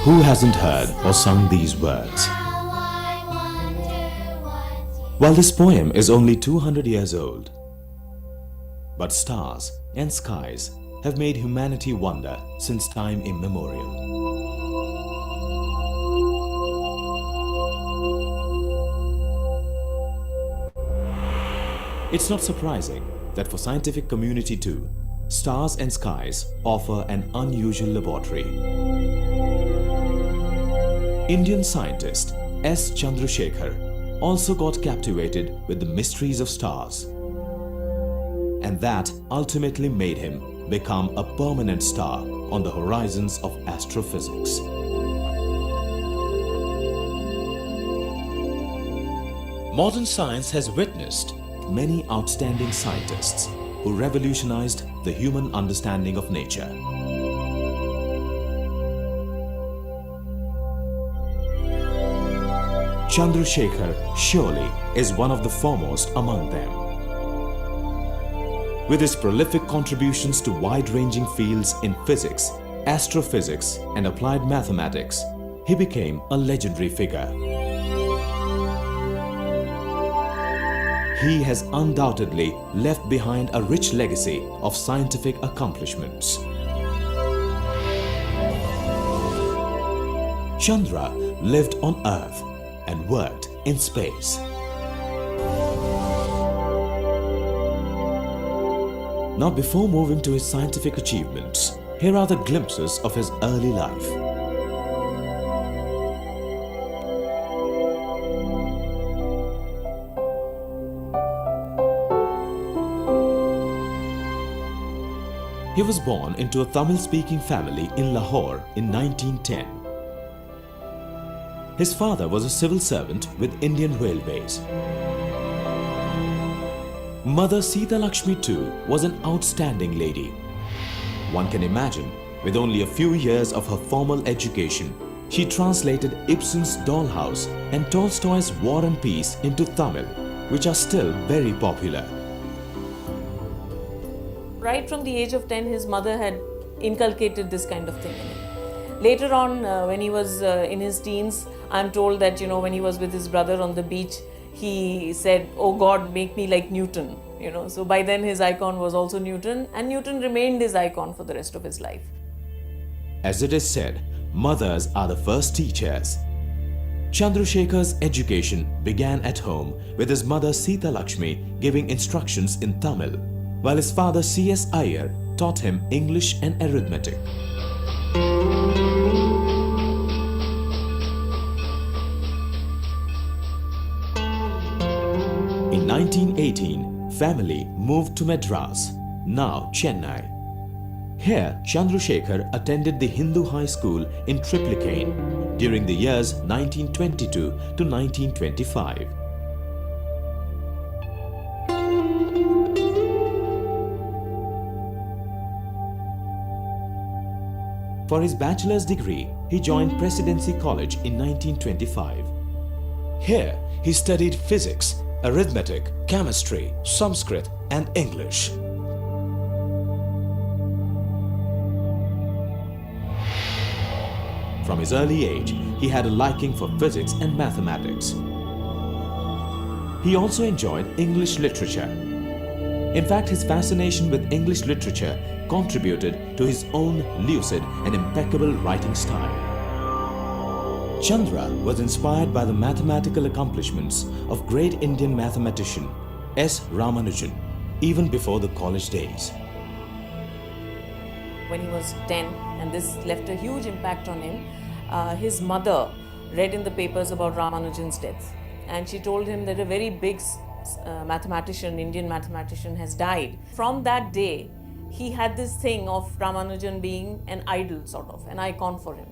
Who hasn't heard or sung these words? While this poem is only 200 years old, but stars and skies have made humanity wonder since time immemorial. It's not surprising that for scientific community too, stars and skies offer an unusual laboratory. Indian scientist S. Chandrasekhar also got captivated with the mysteries of stars, and that ultimately made him become a permanent star on the horizons of astrophysics. Modern science has witnessed many outstanding scientists who revolutionized the human understanding of nature. Chandrasekhar surely is one of the foremost among them. With his prolific contributions to wide-ranging fields in physics, astrophysics and applied mathematics, he became a legendary figure. He has undoubtedly left behind a rich legacy of scientific accomplishments. Chandra lived on Earth and worked in space. Now, before moving to his scientific achievements, here are the glimpses of his early life. He was born into a Tamil-speaking family in Lahore in 1910. His father was a civil servant with Indian Railways. Mother Sita Lakshmi too was an outstanding lady. One can imagine, with only a few years of her formal education, she translated Ibsen's Dollhouse and Tolstoy's War and Peace into Tamil, which are still very popular. Right from the age of 10, his mother had inculcated this kind of thing in him. Later on, when he was in his teens, I'm told that, when he was with his brother on the beach, he said, "Oh God, make me like Newton." So by then his icon was also Newton, and Newton remained his icon for the rest of his life. As it is said, mothers are the first teachers. Chandrasekhar's education began at home with his mother Sita Lakshmi giving instructions in Tamil, while his father C.S. Iyer taught him English and arithmetic. In 1918, family moved to Madras, now Chennai. Here, Chandrasekhar attended the Hindu High School in Triplicane during the years 1922 to 1925. For his bachelor's degree, he joined Presidency College in 1925. Here, he studied physics, arithmetic, chemistry, Sanskrit, and English. From his early age, he had a liking for physics and mathematics. He also enjoyed English literature. In fact, his fascination with English literature contributed to his own lucid and impeccable writing style. Chandra was inspired by the mathematical accomplishments of great Indian mathematician S. Ramanujan even before the college days. When he was 10, and this left a huge impact on him, his mother read in the papers about Ramanujan's death, and she told him that a very big mathematician, Indian mathematician, has died. From that day, he had this thing of Ramanujan being an idol, sort of, an icon for him.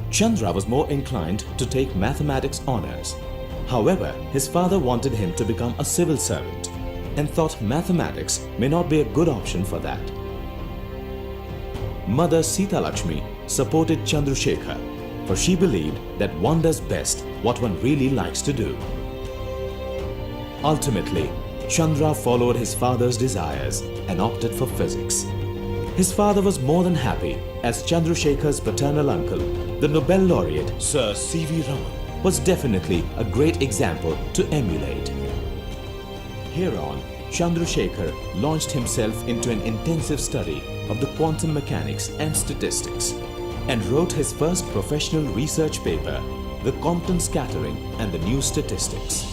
Chandra was more inclined to take mathematics honors. However, his father wanted him to become a civil servant and thought mathematics may not be a good option for that. Mother Sita Lakshmi supported Chandrasekhar, for she believed that one does best what one really likes to do. Ultimately, Chandra followed his father's desires and opted for physics. His father was more than happy, as Chandrasekhar's paternal uncle, the Nobel laureate Sir C.V. Raman, was definitely a great example to emulate. Hereon, Chandrasekhar launched himself into an intensive study of the quantum mechanics and statistics and wrote his first professional research paper, The Compton Scattering and the New Statistics.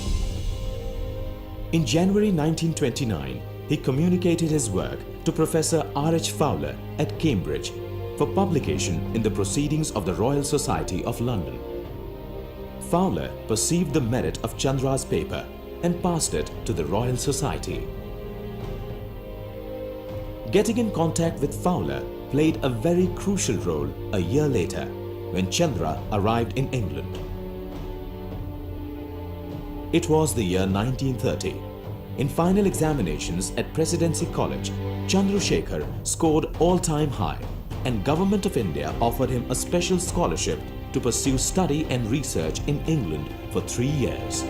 In January 1929, he communicated his work to Professor R.H. Fowler at Cambridge for publication in the Proceedings of the Royal Society of London. Fowler perceived the merit of Chandra's paper and passed it to the Royal Society. Getting in contact with Fowler played a very crucial role a year later when Chandra arrived in England. It was the year 1930. In final examinations at Presidency College, Chandrasekhar scored all-time high, and Government of India offered him a special scholarship to pursue study and research in England for 3 years.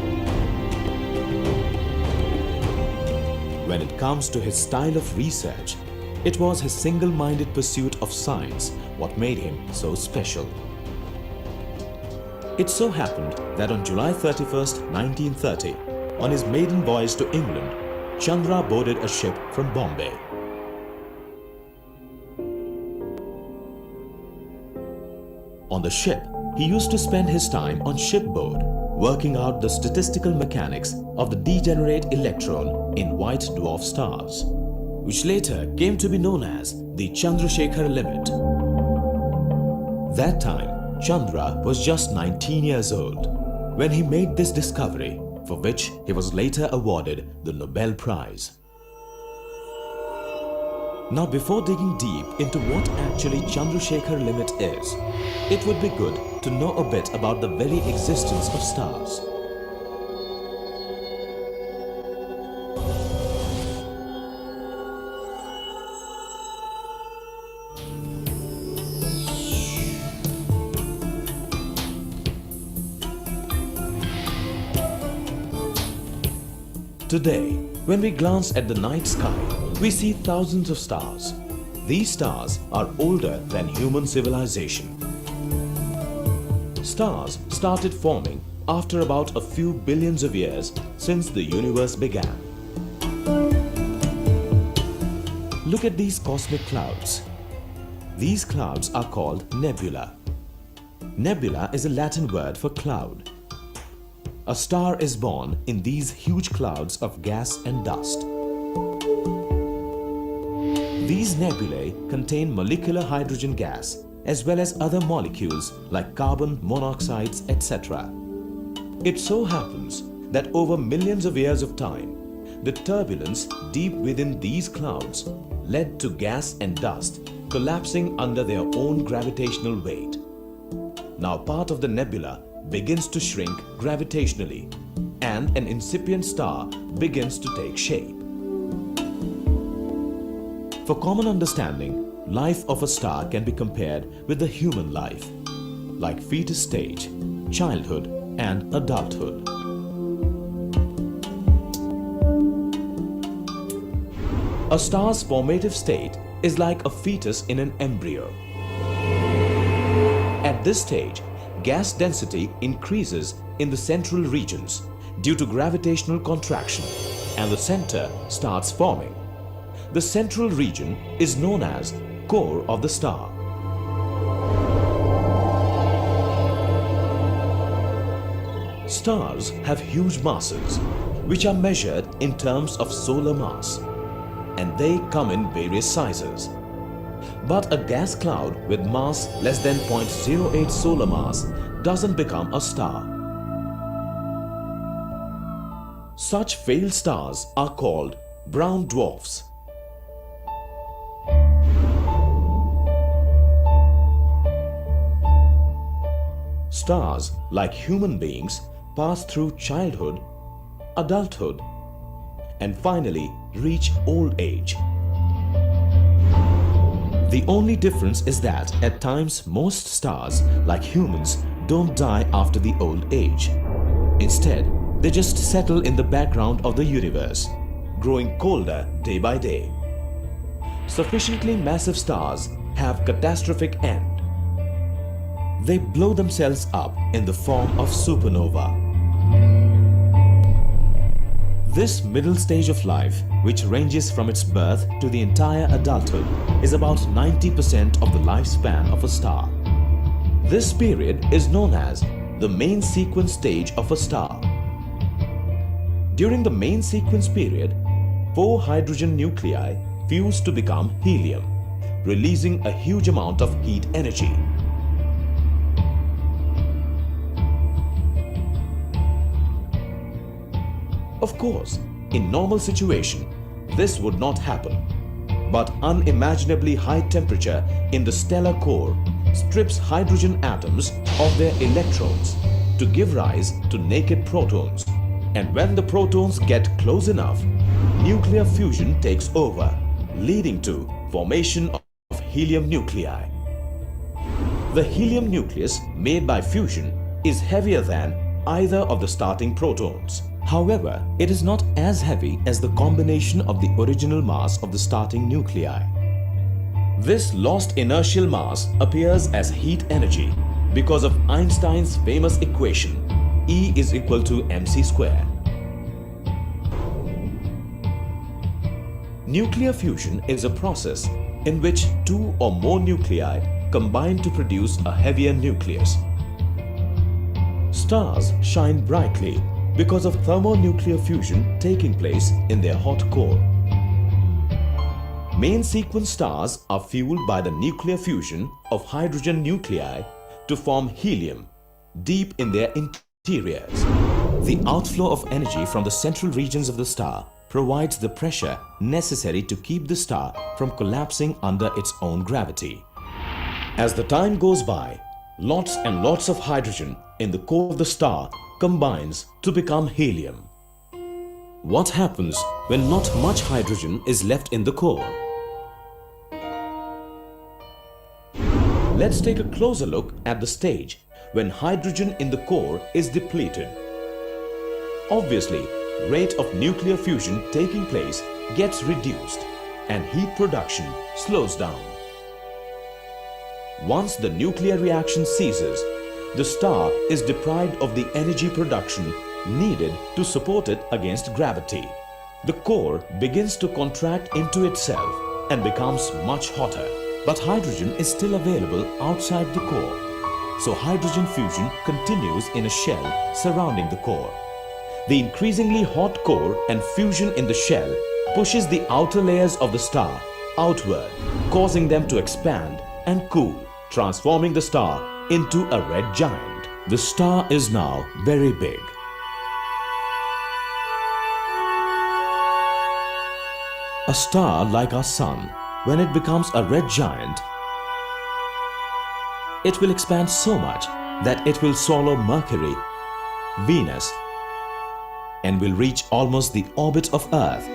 When it comes to his style of research, it was his single-minded pursuit of science what made him so special. It so happened that on July 31st, 1930, on his maiden voyage to England, Chandra boarded a ship from Bombay. On the ship, he used to spend his time on shipboard, working out the statistical mechanics of the degenerate electron in white dwarf stars, which later came to be known as the Chandrasekhar limit. That time, Chandra was just 19 years old when he made this discovery, for which he was later awarded the Nobel Prize. Now, before digging deep into what actually Chandrasekhar limit is, it would be good to know a bit about the very existence of stars. Today, when we glance at the night sky, we see thousands of stars. These stars are older than human civilization. Stars started forming after about a few billions of years since the universe began. Look at these cosmic clouds. These clouds are called nebula. Nebula is a Latin word for cloud. A star is born in these huge clouds of gas and dust. These nebulae contain molecular hydrogen gas as well as other molecules like carbon monoxides, etc. It so happens that over millions of years of time, the turbulence deep within these clouds led to gas and dust collapsing under their own gravitational weight. Now part of the nebula begins to shrink gravitationally and an incipient star begins to take shape. For common understanding, life of a star can be compared with the human life, like fetus stage, childhood and adulthood. A star's formative state is like a fetus in an embryo. At this stage, gas density increases in the central regions due to gravitational contraction, and the center starts forming. The central region is known as core of the star. Stars have huge masses, which are measured in terms of solar mass, and they come in various sizes. But a gas cloud with mass less than 0.08 solar mass doesn't become a star. Such failed stars are called brown dwarfs. Stars, like human beings, pass through childhood, adulthood, and finally reach old age. The only difference is that at times most stars, like humans, don't die after the old age. Instead, they just settle in the background of the universe, growing colder day by day. sufficiently massive stars have catastrophic end. They blow themselves up in the form of supernova. This middle stage of life, which ranges from its birth to the entire adulthood, is about 90% of the lifespan of a star. This period is known as the main sequence stage of a star. During the main sequence period, 4 hydrogen nuclei fuse to become helium, releasing a huge amount of heat energy. Of course, in normal situation, this would not happen. But unimaginably high temperature in the stellar core strips hydrogen atoms of their electrons to give rise to naked protons. And when the protons get close enough, nuclear fusion takes over, leading to formation of helium nuclei. The helium nucleus made by fusion is heavier than either of the starting protons. However, it is not as heavy as the combination of the original mass of the starting nuclei. This lost inertial mass appears as heat energy because of Einstein's famous equation E is equal to mc square. Nuclear fusion is a process in which 2 or more nuclei combine to produce a heavier nucleus. Stars shine brightly because of thermonuclear fusion taking place in their hot core. Main sequence stars are fueled by the nuclear fusion of hydrogen nuclei to form helium deep in their interiors. The outflow of energy from the central regions of the star provides the pressure necessary to keep the star from collapsing under its own gravity. As the time goes by, lots and lots of hydrogen in the core of the star combines to become helium. What happens when not much hydrogen is left in the core? Let's take a closer look at the stage when hydrogen in the core is depleted. Obviously, rate of nuclear fusion taking place gets reduced and heat production slows down. Once the nuclear reaction ceases, the star is deprived of the energy production needed to support it against gravity. The core begins to contract into itself and becomes much hotter. But hydrogen is still available outside the core, so hydrogen fusion continues in a shell surrounding the core. The increasingly hot core and fusion in the shell pushes the outer layers of the star outward, causing them to expand and cool, transforming the star into a red giant. The star is now very big. A star like our sun, when it becomes a red giant, it will expand so much that it will swallow Mercury, Venus, and will reach almost the orbit of Earth.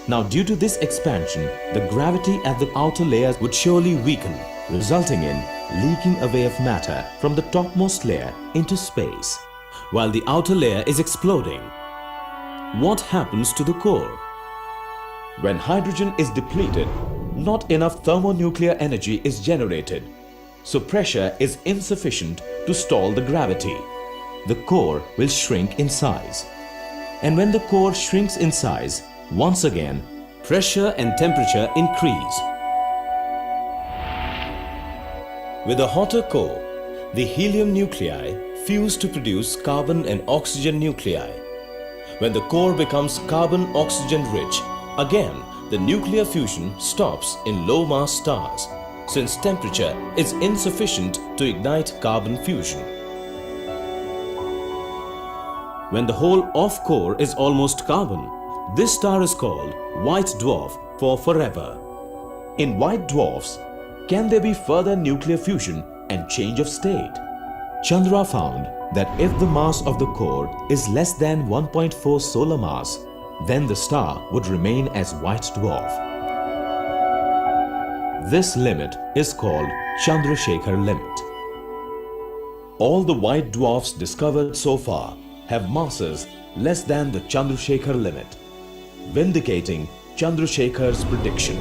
Now, due to this expansion, the gravity at the outer layers would surely weaken, resulting in leaking away of matter from the topmost layer into space, while the outer layer is exploding. What happens to the core? When hydrogen is depleted, not enough thermonuclear energy is generated, so pressure is insufficient to stall the gravity. The core will shrink in size. And when the core shrinks in size, once again, pressure and temperature increase. With a hotter core, the helium nuclei fuse to produce carbon and oxygen nuclei. When the core becomes carbon-oxygen rich, again the nuclear fusion stops in low-mass stars, since temperature is insufficient to ignite carbon fusion. When the whole off core is almost carbon, this star is called white dwarf for forever. In white dwarfs, can there be further nuclear fusion and change of state? Chandra found that if the mass of the core is less than 1.4 solar mass, then the star would remain as white dwarf. This limit is called Chandrasekhar limit. All the white dwarfs discovered so far have masses less than the Chandrasekhar limit, vindicating Chandrasekhar's prediction.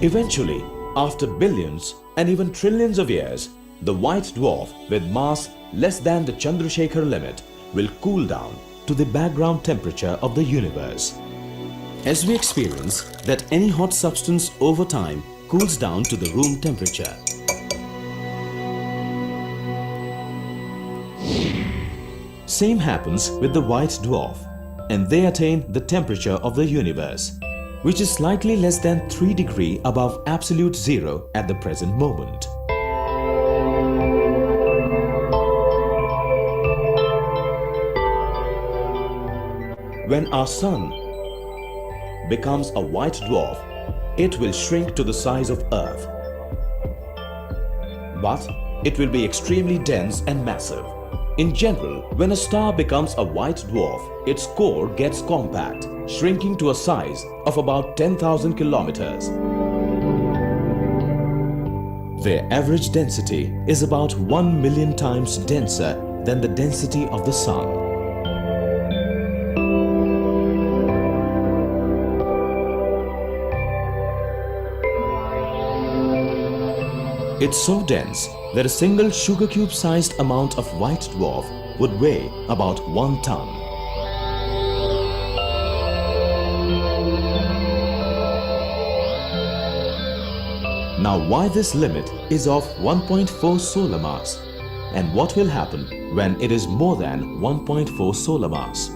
Eventually, after billions and even trillions of years, the white dwarf with mass less than the Chandrasekhar limit will cool down to the background temperature of the universe. As we experience that any hot substance over time cools down to the room temperature. Same happens with the white dwarf, and they attain the temperature of the universe, which is slightly less than 3 degrees above absolute zero at the present moment. When our sun becomes a white dwarf, it will shrink to the size of Earth. But it will be extremely dense and massive. In general, when a star becomes a white dwarf, its core gets compact, shrinking to a size of about 10,000 kilometers. Their average density is about 1 million times denser than the density of the Sun. It's so dense that a single sugar cube sized amount of white dwarf would weigh about 1 ton. Now, why this limit is of 1.4 solar mass, and what will happen when it is more than 1.4 solar mass?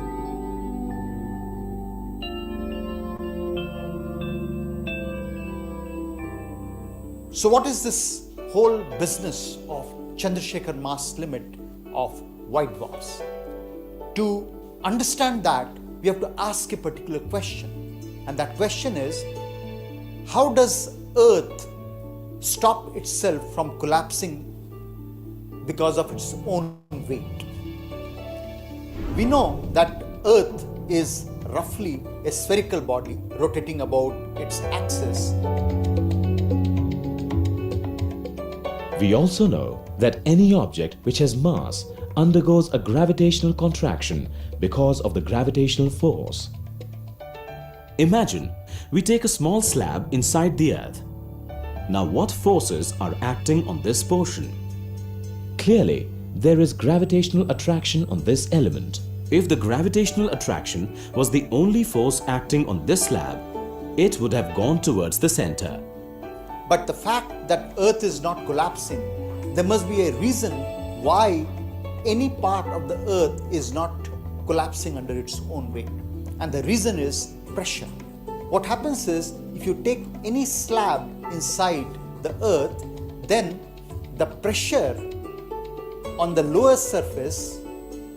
So what is this whole business of Chandrasekhar mass limit of white dwarfs? To understand that, we have to ask a particular question, and that question is, how does Earth stop itself from collapsing because of its own weight? We know that Earth is roughly a spherical body rotating about its axis. We also know that any object which has mass undergoes a gravitational contraction because of the gravitational force. Imagine we take a small slab inside the Earth. Now, what forces are acting on this portion? Clearly, there is gravitational attraction on this element. If the gravitational attraction was the only force acting on this slab, it would have gone towards the center. But the fact that Earth is not collapsing, there must be a reason why any part of the Earth is not collapsing under its own weight. And the reason is pressure. What happens is, if you take any slab inside the Earth, then the pressure on the lower surface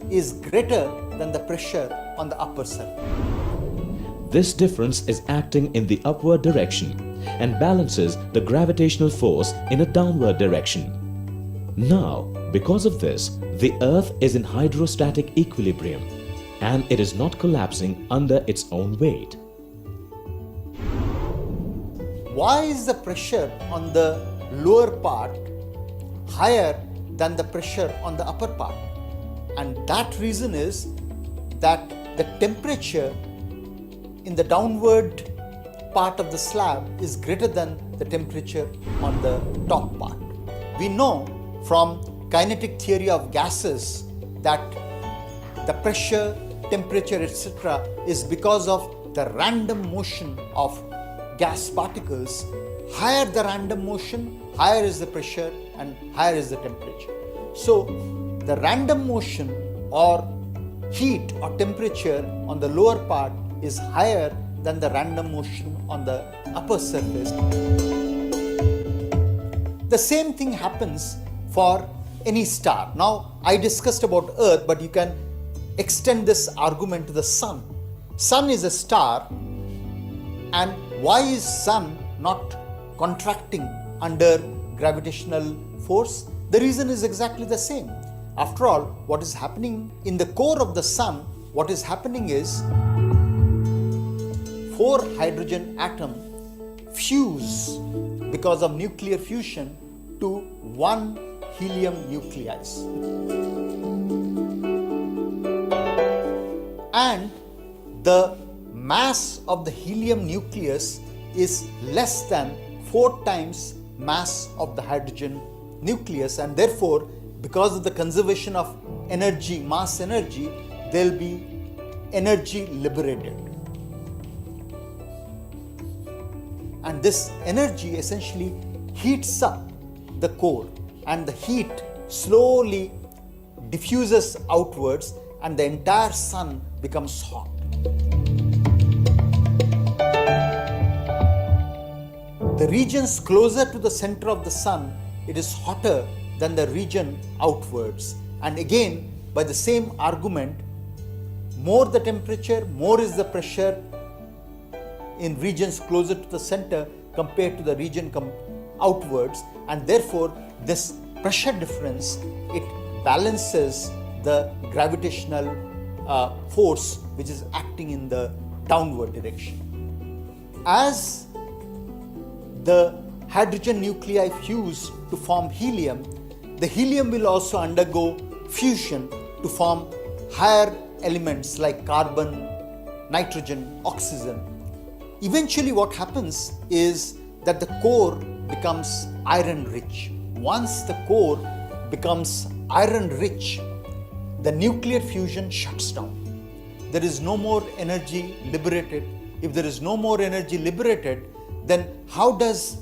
is greater than the pressure on the upper surface. This difference is acting in the upward direction and balances the gravitational force in a downward direction. Now, because of this, the Earth is in hydrostatic equilibrium and it is not collapsing under its own weight. Why is the pressure on the lower part higher than the pressure on the upper part? And that reason is that the temperature in the downward part of the slab is greater than the temperature on the top part. We know from kinetic theory of gases that the pressure, temperature, etc. is because of the random motion of gas particles. Higher the random motion, higher is the pressure and higher is the temperature. So the random motion or heat or temperature on the lower part is higher than the random motion on the upper surface. The same thing happens for any star. Now, I discussed about Earth, but you can extend this argument to the Sun. Sun is a star, and why is Sun not contracting under gravitational force? The reason is exactly the same. After all, what is happening in the core of the Sun, what is happening is 4 hydrogen atoms fuse because of nuclear fusion to 1 helium nucleus. and the mass of the helium nucleus is less than 4 times mass of the hydrogen nucleus, and therefore because of the conservation of energy, mass energy, there will be energy liberated. And this energy essentially heats up the core, and the heat slowly diffuses outwards and the entire sun becomes hot. The regions closer to the center of the sun, it is hotter than the region outwards. And again, by the same argument, more the temperature, more is the pressure in regions closer to the center compared to the region outwards, and therefore this pressure difference, it balances the gravitational force which is acting in the downward direction. As the hydrogen nuclei fuse to form helium, the helium will also undergo fusion to form higher elements like carbon, nitrogen, oxygen. Eventually what happens is that the core becomes iron rich. Once the core becomes iron rich, the nuclear fusion shuts down. There is no more energy liberated. If there is no more energy liberated, then how does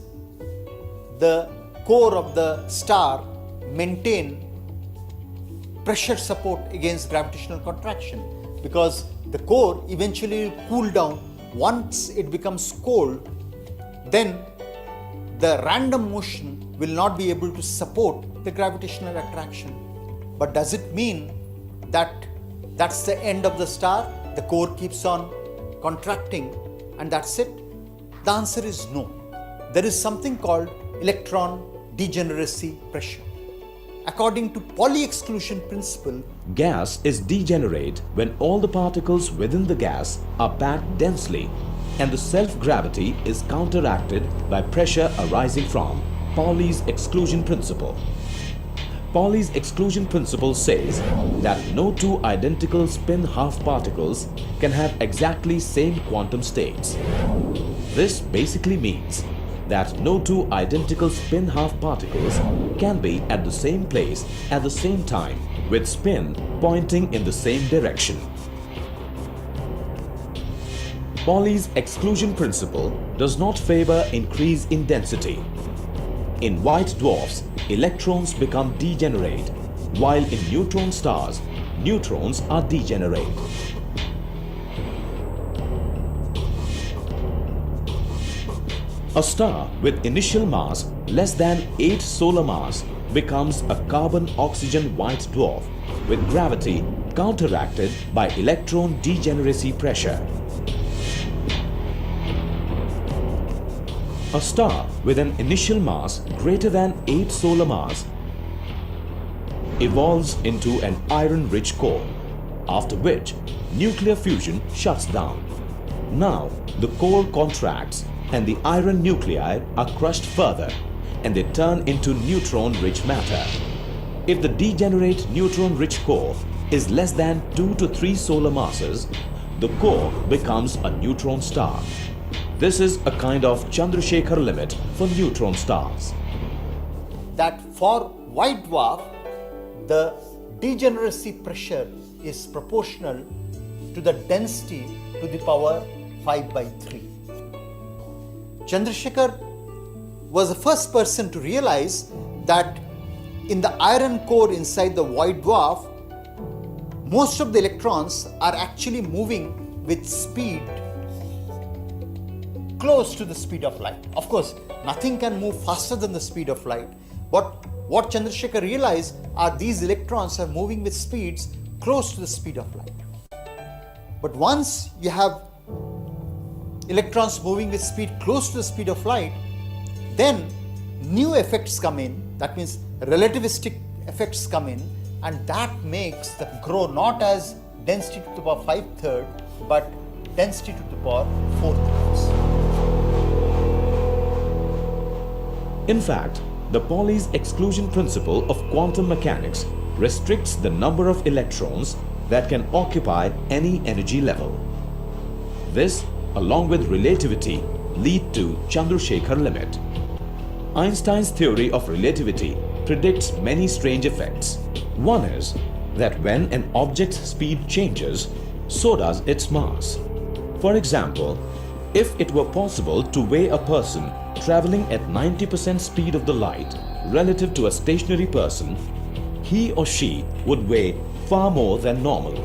the core of the star maintain pressure support against gravitational contraction? Because the core eventually will cool down. Once it becomes cold, then the random motion will not be able to support the gravitational attraction. But does it mean that that's the end of the star? The core keeps on contracting and that's it? The answer is no. There is something called electron degeneracy pressure. According to Pauli exclusion principle, gas is degenerate when all the particles within the gas are packed densely and the self-gravity is counteracted by pressure arising from Pauli's exclusion principle. Pauli's exclusion principle says that no two identical spin half particles can have exactly same quantum states. This basically means that no two identical spin half particles can be at the same place at the same time with spin pointing in the same direction. Pauli's exclusion principle does not favor increase in density. In white dwarfs, electrons become degenerate, while in neutron stars, neutrons are degenerate. A star with initial mass less than 8 solar mass becomes a carbon-oxygen white dwarf with gravity counteracted by electron degeneracy pressure. A star with an initial mass greater than 8 solar mass evolves into an iron-rich core, after which nuclear fusion shuts down. Now the core contracts and the iron nuclei are crushed further and they turn into neutron-rich matter. If the degenerate neutron-rich core is less than 2 to 3 solar masses, the core becomes a neutron star. This is a kind of Chandrasekhar limit for neutron stars. That for white dwarf, the degeneracy pressure is proportional to the density to the power 5 by 3. Chandrasekhar was the first person to realize that in the iron core inside the white dwarf, most of the electrons are actually moving with speed close to the speed of light. Of course, nothing can move faster than the speed of light. But what Chandrasekhar realized are these electrons are moving with speeds close to the speed of light. But once you have electrons moving with speed close to the speed of light, then new effects come in. That means relativistic effects come in, and that makes the grow not as density to the power 5/3 but density to the power 4/3. In fact, the Pauli's exclusion principle of quantum mechanics restricts the number of electrons that can occupy any energy level. This, along with relativity, lead to Chandrasekhar limit. Einstein's theory of relativity predicts many strange effects. One is that when an object's speed changes, so does its mass. For example, if it were possible to weigh a person traveling at 90% speed of the light relative to a stationary person, he or she would weigh far more than normal.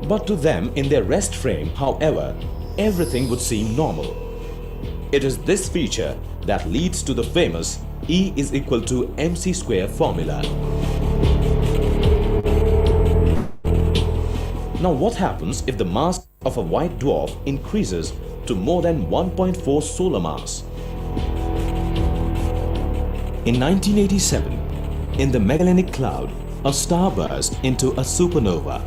But to them in their rest frame, however, everything would seem normal. It is this feature that leads to the famous E is equal to mc square formula. Now what happens if the mass of a white dwarf increases to more than 1.4 solar mass? In 1987, in the Magellanic Cloud, a star burst into a supernova.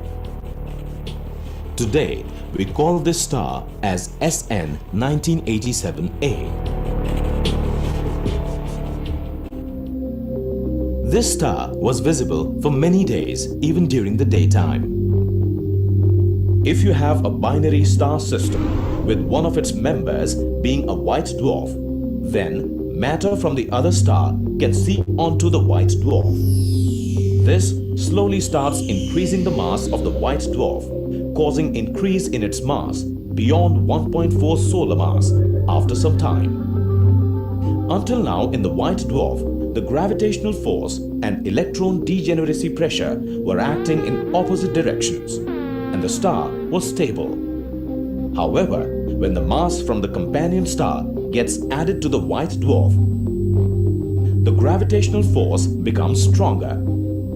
Today, we call this star as SN 1987A. This star was visible for many days, even during the daytime. If you have a binary star system with one of its members being a white dwarf, then matter from the other star can seep onto the white dwarf. This slowly starts increasing the mass of the white dwarf, causing increase in its mass beyond 1.4 solar mass after some time. Until now, in the white dwarf, the gravitational force and electron degeneracy pressure were acting in opposite directions, and the star was stable. However, when the mass from the companion star gets added to the white dwarf, the gravitational force becomes stronger,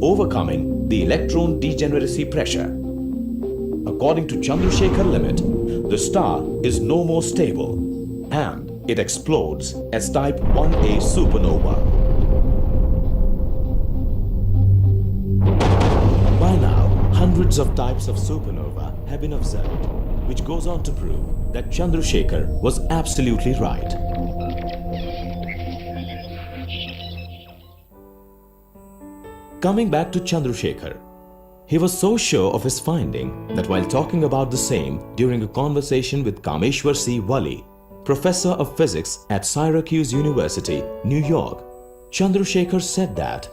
overcoming the electron degeneracy pressure. According to Chandrasekhar limit, the star is no more stable and it explodes as type 1a supernova. By now, hundreds of types of supernova have been observed, which goes on to prove that Chandrasekhar was absolutely right. Coming back to Chandrasekhar, he was so sure of his finding that while talking about the same during a conversation with Kameshwar C. Wali, professor of physics at Syracuse University, New York, Chandrasekhar said that,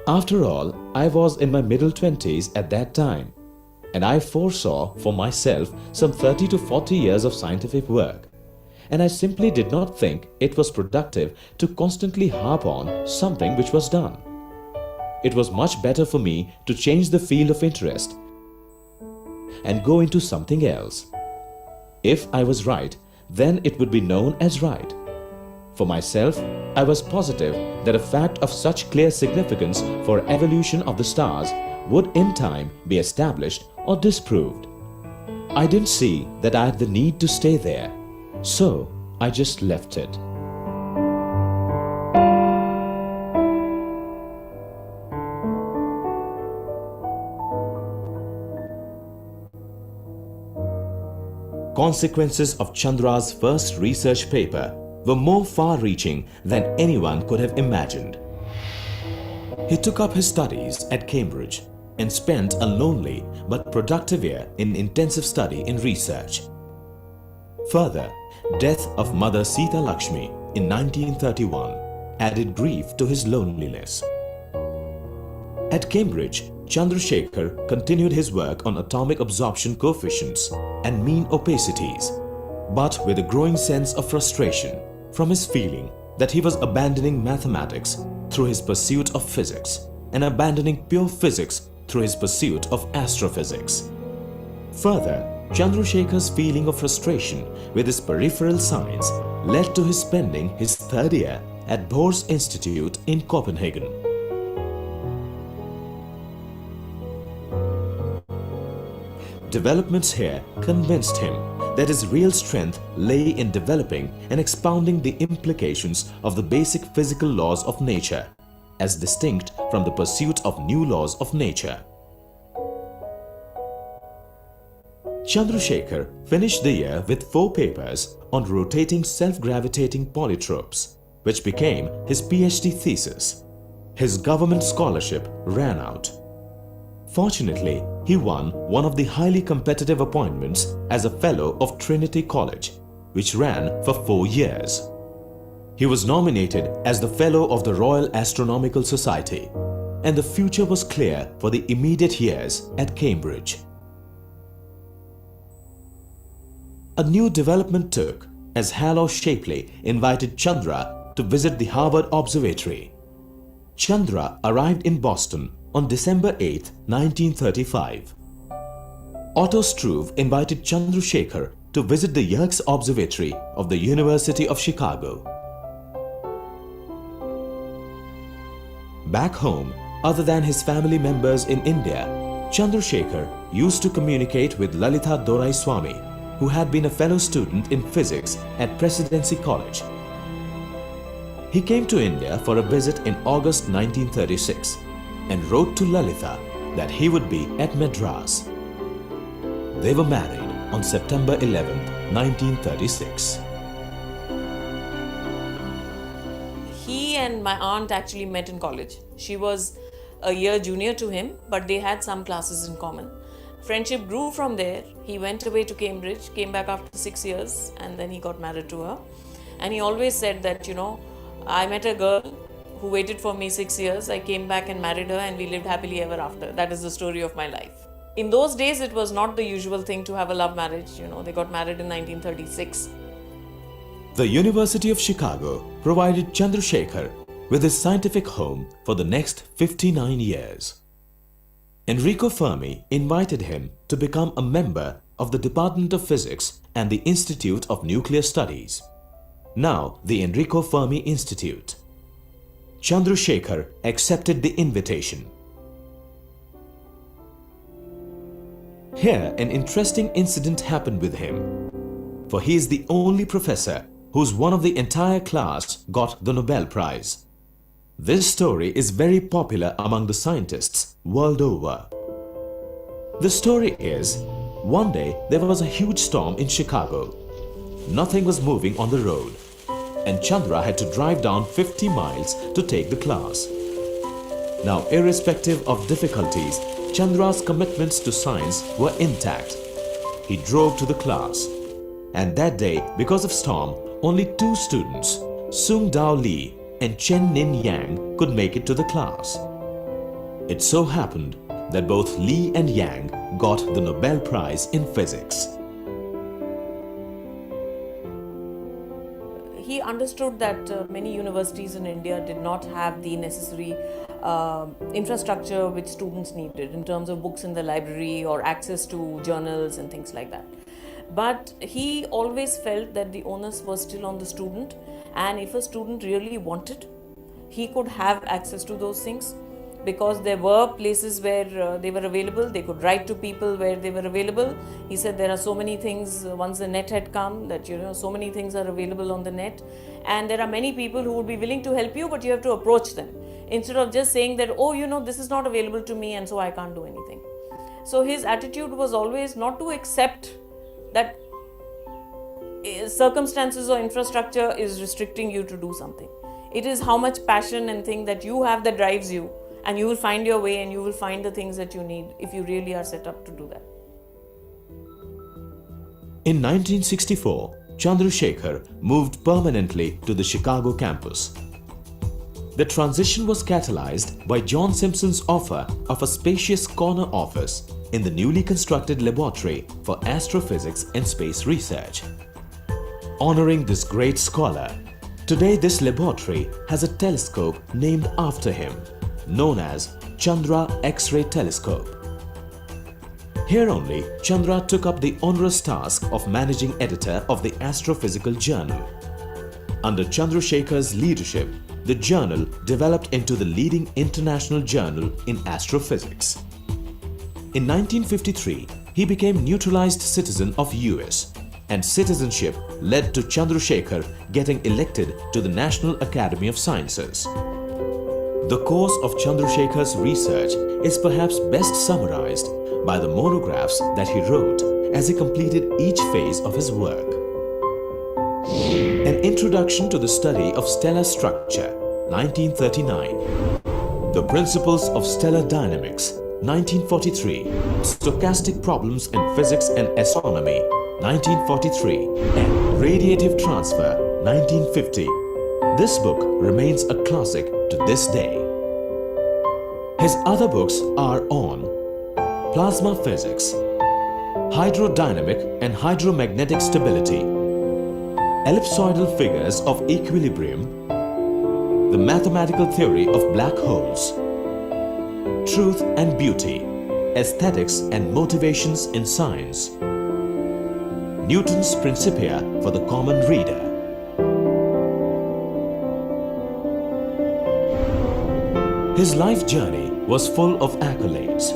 "After all, I was in my middle 20s at that time, and I foresaw for myself some 30 to 40 years of scientific work, and I simply did not think it was productive to constantly harp on something which was done. It was much better for me to change the field of interest and go into something else. If I was right, then it would be known as right. For myself, I was positive that a fact of such clear significance for evolution of the stars would in time be established or disproved. I didn't see that I had the need to stay there, so I just left it." Consequences of Chandra's first research paper were more far-reaching than anyone could have imagined. He took up his studies at Cambridge and spent a lonely but productive year in intensive study and research. Further, death of Mother Sita Lakshmi in 1931 added grief to his loneliness. At Cambridge, Chandrasekhar continued his work on atomic absorption coefficients and mean opacities, but with a growing sense of frustration from his feeling that he was abandoning mathematics through his pursuit of physics and abandoning pure physics through his pursuit of astrophysics. Further, Chandrasekhar's feeling of frustration with his peripheral science led to his spending his third year at Bohr's Institute in Copenhagen. Developments here convinced him that his real strength lay in developing and expounding the implications of the basic physical laws of nature, as distinct from the pursuit of new laws of nature. Chandrasekhar finished the year with 4 papers on rotating self-gravitating polytropes, which became his PhD thesis. His government scholarship ran out. Fortunately, he won one of the highly competitive appointments as a Fellow of Trinity College, which ran for 4 years. He was nominated as the Fellow of the Royal Astronomical Society, and the future was clear for the immediate years at Cambridge. A new development took as Hal Shapley invited Chandra to visit the Harvard Observatory. Chandra arrived in Boston on December 8, 1935. Otto Struve invited Chandrasekhar to visit the Yerkes Observatory of the University of Chicago. Back home, other than his family members in India, Chandrasekhar used to communicate with Lalitha Doraiswamy, who had been a fellow student in physics at Presidency College. He came to India for a visit in August 1936 and wrote to Lalitha that he would be at Madras. They were married on September 11, 1936. He and my aunt actually met in college. She was a year junior to him, but they had some classes in common. Friendship grew from there. He went away to Cambridge, came back after 6 years, and then he got married to her. And he always said that, I met a girl who waited for me 6 years. I came back and married her, and we lived happily ever after. That is the story of my life. In those days, it was not the usual thing to have a love marriage. They got married in 1936. The University of Chicago provided Chandrasekhar with his scientific home for the next 59 years. Enrico Fermi invited him to become a member of the Department of Physics and the Institute of Nuclear Studies, now the Enrico Fermi Institute. Chandrasekhar accepted the invitation. Here, an interesting incident happened with him, for he is the only professor whose one of the entire class got the Nobel Prize. This story is very popular among the scientists world over. The story is, one day there was a huge storm in Chicago. Nothing was moving on the road, and Chandra had to drive down 50 miles to take the class. Now, irrespective of difficulties, Chandra's commitments to science were intact. He drove to the class, and that day, because of storm, only 2 students, Sung Dao Lee and Chen Nin Yang, could make it to the class. It so happened that both Lee and Yang got the Nobel Prize in Physics. He understood that many universities in India did not have the necessary infrastructure which students needed in terms of books in the library or access to journals and things like that. But he always felt that the onus was still on the student, and if a student really wanted, he could have access to those things, because there were places where they were available. They could write to people where they were available. He said there are so many things, once the net had come, that so many things are available on the net, and there are many people who would be willing to help you, but you have to approach them instead of just saying that, this is not available to me and so I can't do anything. So his attitude was always not to accept that circumstances or infrastructure is restricting you to do something. It is how much passion and thing that you have that drives you, and you will find your way and you will find the things that you need if you really are set up to do that. In 1964, Chandrasekhar moved permanently to the Chicago campus. The transition was catalyzed by John Simpson's offer of a spacious corner office in the newly constructed laboratory for astrophysics and space research. Honoring this great scholar, today this laboratory has a telescope named after him, known as Chandra X-ray Telescope. Here only, Chandra took up the onerous task of managing editor of the Astrophysical Journal. Under Chandrasekhar's leadership, the journal developed into the leading international journal in astrophysics. In 1953, he became neutralized citizen of US, and citizenship led to Chandrasekhar getting elected to the National Academy of Sciences. The course of Chandrasekhar's research is perhaps best summarized by the monographs that he wrote as he completed each phase of his work. An Introduction to the Study of Stellar Structure, 1939. The Principles of Stellar Dynamics, 1943, Stochastic Problems in Physics and Astronomy, 1943, and Radiative Transfer, 1950. This book remains a classic to this day. His other books are on plasma physics, hydrodynamic and hydromagnetic stability, ellipsoidal figures of equilibrium, the mathematical theory of black holes, truth and beauty, aesthetics and motivations in science, Newton's Principia for the common reader. His life journey was full of accolades.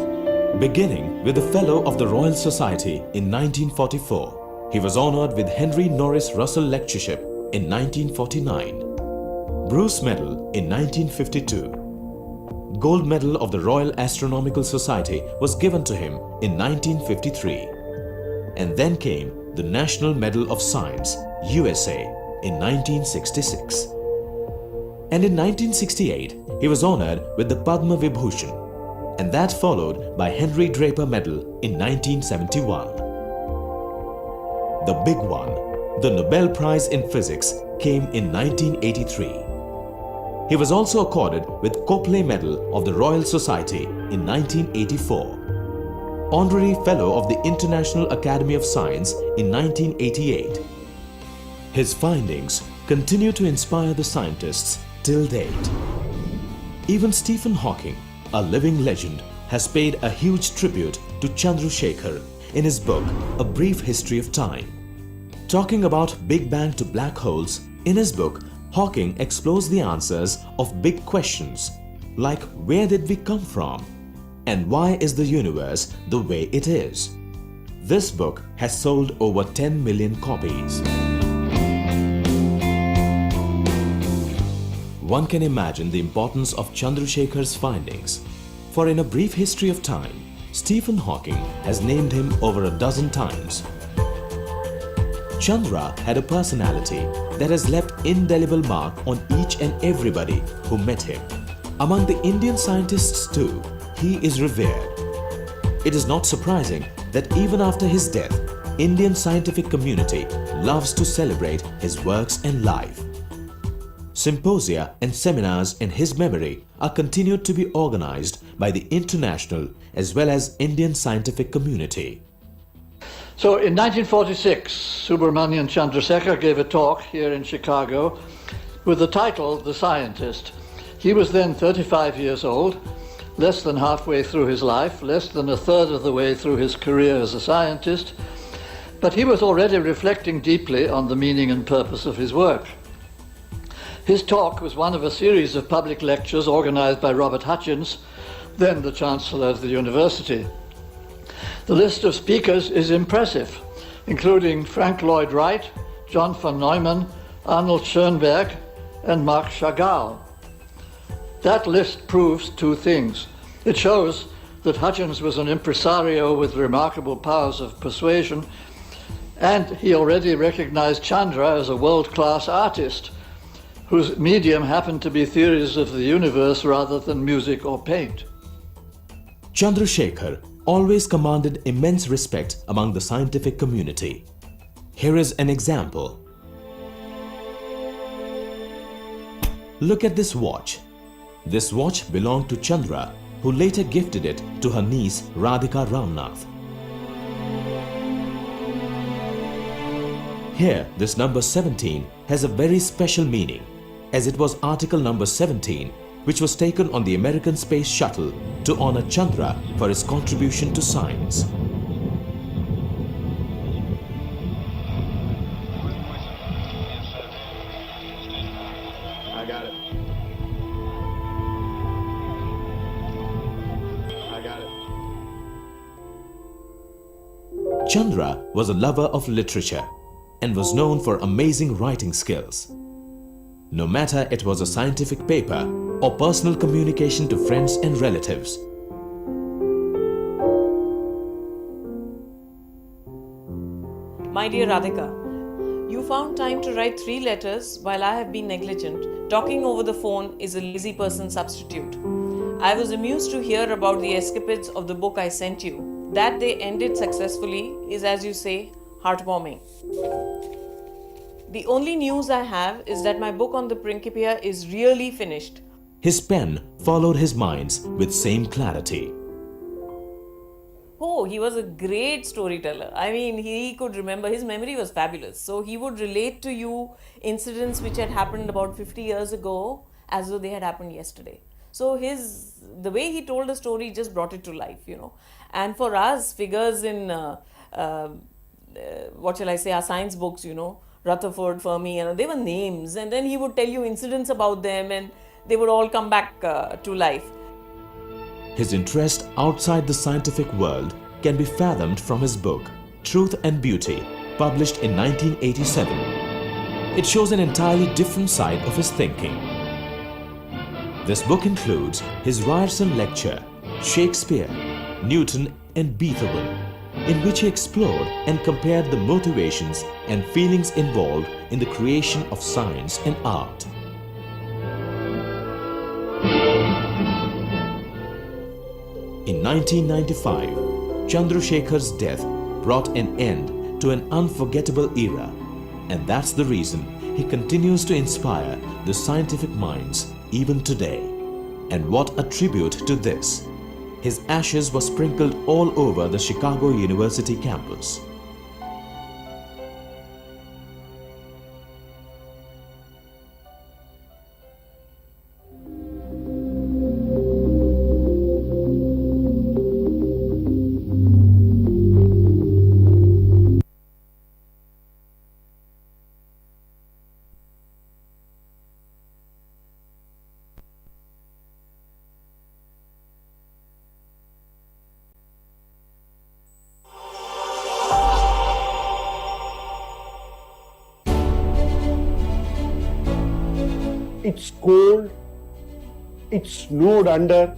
Beginning with the Fellow of the Royal Society in 1944, he was honored with Henry Norris Russell Lectureship in 1949, Bruce Medal in 1952. Gold Medal of the Royal Astronomical Society was given to him in 1953. And then came the National Medal of Science, USA, in 1966. And in 1968, he was honored with the Padma Vibhushan, and that followed by Henry Draper Medal in 1971. The big one, the Nobel Prize in Physics, came in 1983. He was also accorded with Copley Medal of the Royal Society in 1984, Honorary Fellow of the International Academy of Science in 1988. His findings continue to inspire the scientists till date. Even Stephen Hawking, a living legend, has paid a huge tribute to Chandrasekhar in his book A Brief History of Time. Talking about Big Bang to black holes, in his book, Hawking explores the answers of big questions like where did we come from and why is the universe the way it is. This book has sold over 10 million copies. One can imagine the importance of Chandrasekhar's findings, for in A Brief History of Time, Stephen Hawking has named him over a dozen times. Chandra had a personality that has left indelible mark on each and everybody who met him. Among the Indian scientists too, he is revered. It is not surprising that even after his death, Indian scientific community loves to celebrate his works and life. Symposia and seminars in his memory are continued to be organized by the international as well as Indian scientific community. So in 1946, Subramanian Chandrasekhar gave a talk here in Chicago with the title The Scientist. He was then 35 years old, less than halfway through his life, less than a third of the way through his career as a scientist, but he was already reflecting deeply on the meaning and purpose of his work. His talk was one of a series of public lectures organized by Robert Hutchins, then the Chancellor of the University. The list of speakers is impressive, including Frank Lloyd Wright, John von Neumann, Arnold Schoenberg, and Marc Chagall. That list proves two things. It shows that Hutchins was an impresario with remarkable powers of persuasion, and he already recognized Chandra as a world-class artist, whose medium happened to be theories of the universe rather than music or paint. Chandrasekhar always commanded immense respect among the scientific community. Here is an example. Look at this watch. This watch belonged to Chandra, who later gifted it to her niece Radhika Ramnath. Here, this number 17 has a very special meaning, as it was article number 17 which was taken on the American Space Shuttle to honor Chandra for his contribution to science. I got it. Chandra was a lover of literature and was known for amazing writing skills. No matter it was a scientific paper or personal communication to friends and relatives. My dear Radhika, you found time to write 3 letters while I have been negligent. Talking over the phone is a lazy person substitute. I was amused to hear about the escapades of the book I sent you. That they ended successfully is, as you say, heartwarming. The only news I have is that my book on the Principia is really finished. His pen followed his mind's with same clarity. Oh, he was a great storyteller. I mean, he could remember, his memory was fabulous. So he would relate to you incidents which had happened about 50 years ago as though they had happened yesterday. So the way he told a story just brought it to life, you know. And for us, figures in, what shall I say, our science books, you know, Rutherford, Fermi, they were names. And then he would tell you incidents about them and they would all come back to life. His interest outside the scientific world can be fathomed from his book, Truth and Beauty, published in 1987. It shows an entirely different side of his thinking. This book includes his Ryerson lecture, Shakespeare, Newton and Beethoven, in which he explored and compared the motivations and feelings involved in the creation of science and art. In 1995, Chandrasekhar's death brought an end to an unforgettable era, and that's the reason he continues to inspire the scientific minds even today. And what a tribute to this! His ashes were sprinkled all over the Chicago University campus. It's cold, it snowed under,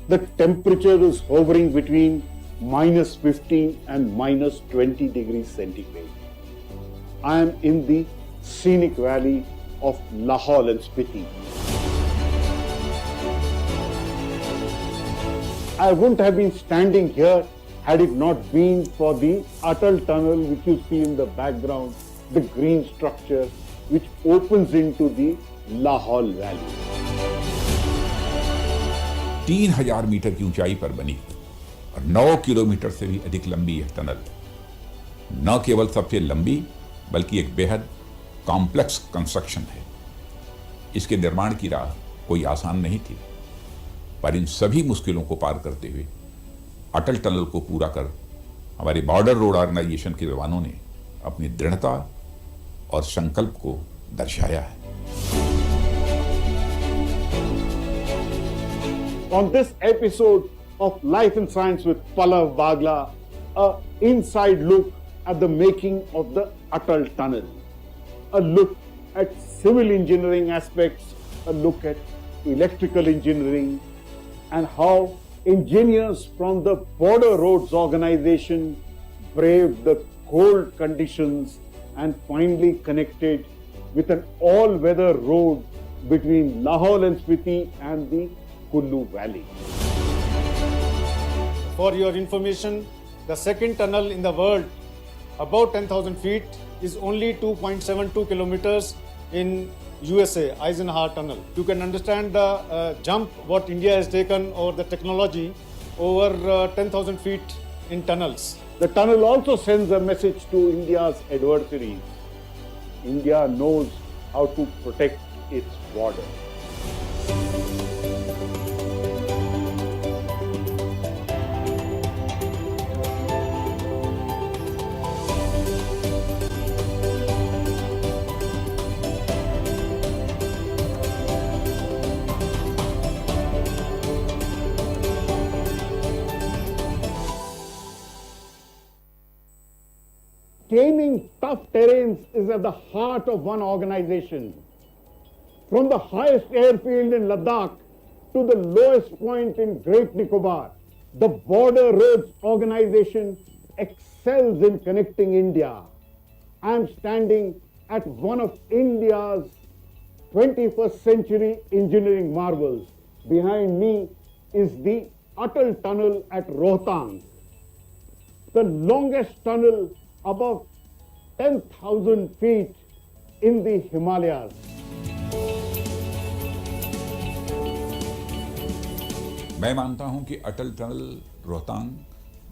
the temperature is hovering between minus 15 and minus 20 degrees centigrade. I am in the scenic valley of Lahaul and Spiti. I wouldn't have been standing here had it not been for the Atal tunnel which you see in the background, the green structure which opens into the Lahaul valley. 3000 metre की ऊंचाई पर बनी और 9 kilometre से भी अधिक लंबी यह टनल न केवल सबसे लंबी बल्कि एक बेहद कॉम्प्लेक्स कंस्ट्रक्शन है। इसके निर्माण की राह कोई आसान नहीं थी, पर इन सभी मुश्किलों को पार करते हुए अटल टनल को पूरा कर हमारे बॉर्डर रोड ऑर्गेनाइजेशन के जवानों ने अपनी दृढ़ता और संकल्प को दर्शाया है। On this episode of Life and Science with Pallav Bagla, an inside look at the making of the Atal Tunnel, a look at civil engineering aspects, a look at electrical engineering, and how engineers from the Border Roads Organization braved the cold conditions and finally connected with an all-weather road between Lahaul and Spiti and the Kullu Valley. For your information, the second tunnel in the world, about 10,000 feet, is only 2.72 kilometers in USA, Eisenhower Tunnel. You can understand the jump what India has taken over the technology over 10,000 feet in tunnels. The tunnel also sends a message to India's adversaries. India knows how to protect its border. Taming tough terrains is at the heart of one organization. From the highest airfield in Ladakh to the lowest point in Great Nicobar, the Border Roads Organization excels in connecting India. I am standing at one of India's 21st century engineering marvels, Behind me is the Atal Tunnel at Rohtang, the longest tunnel above 10,000 feet in the Himalayas. मैं मानता हूं कि अटल tunnel Rohtang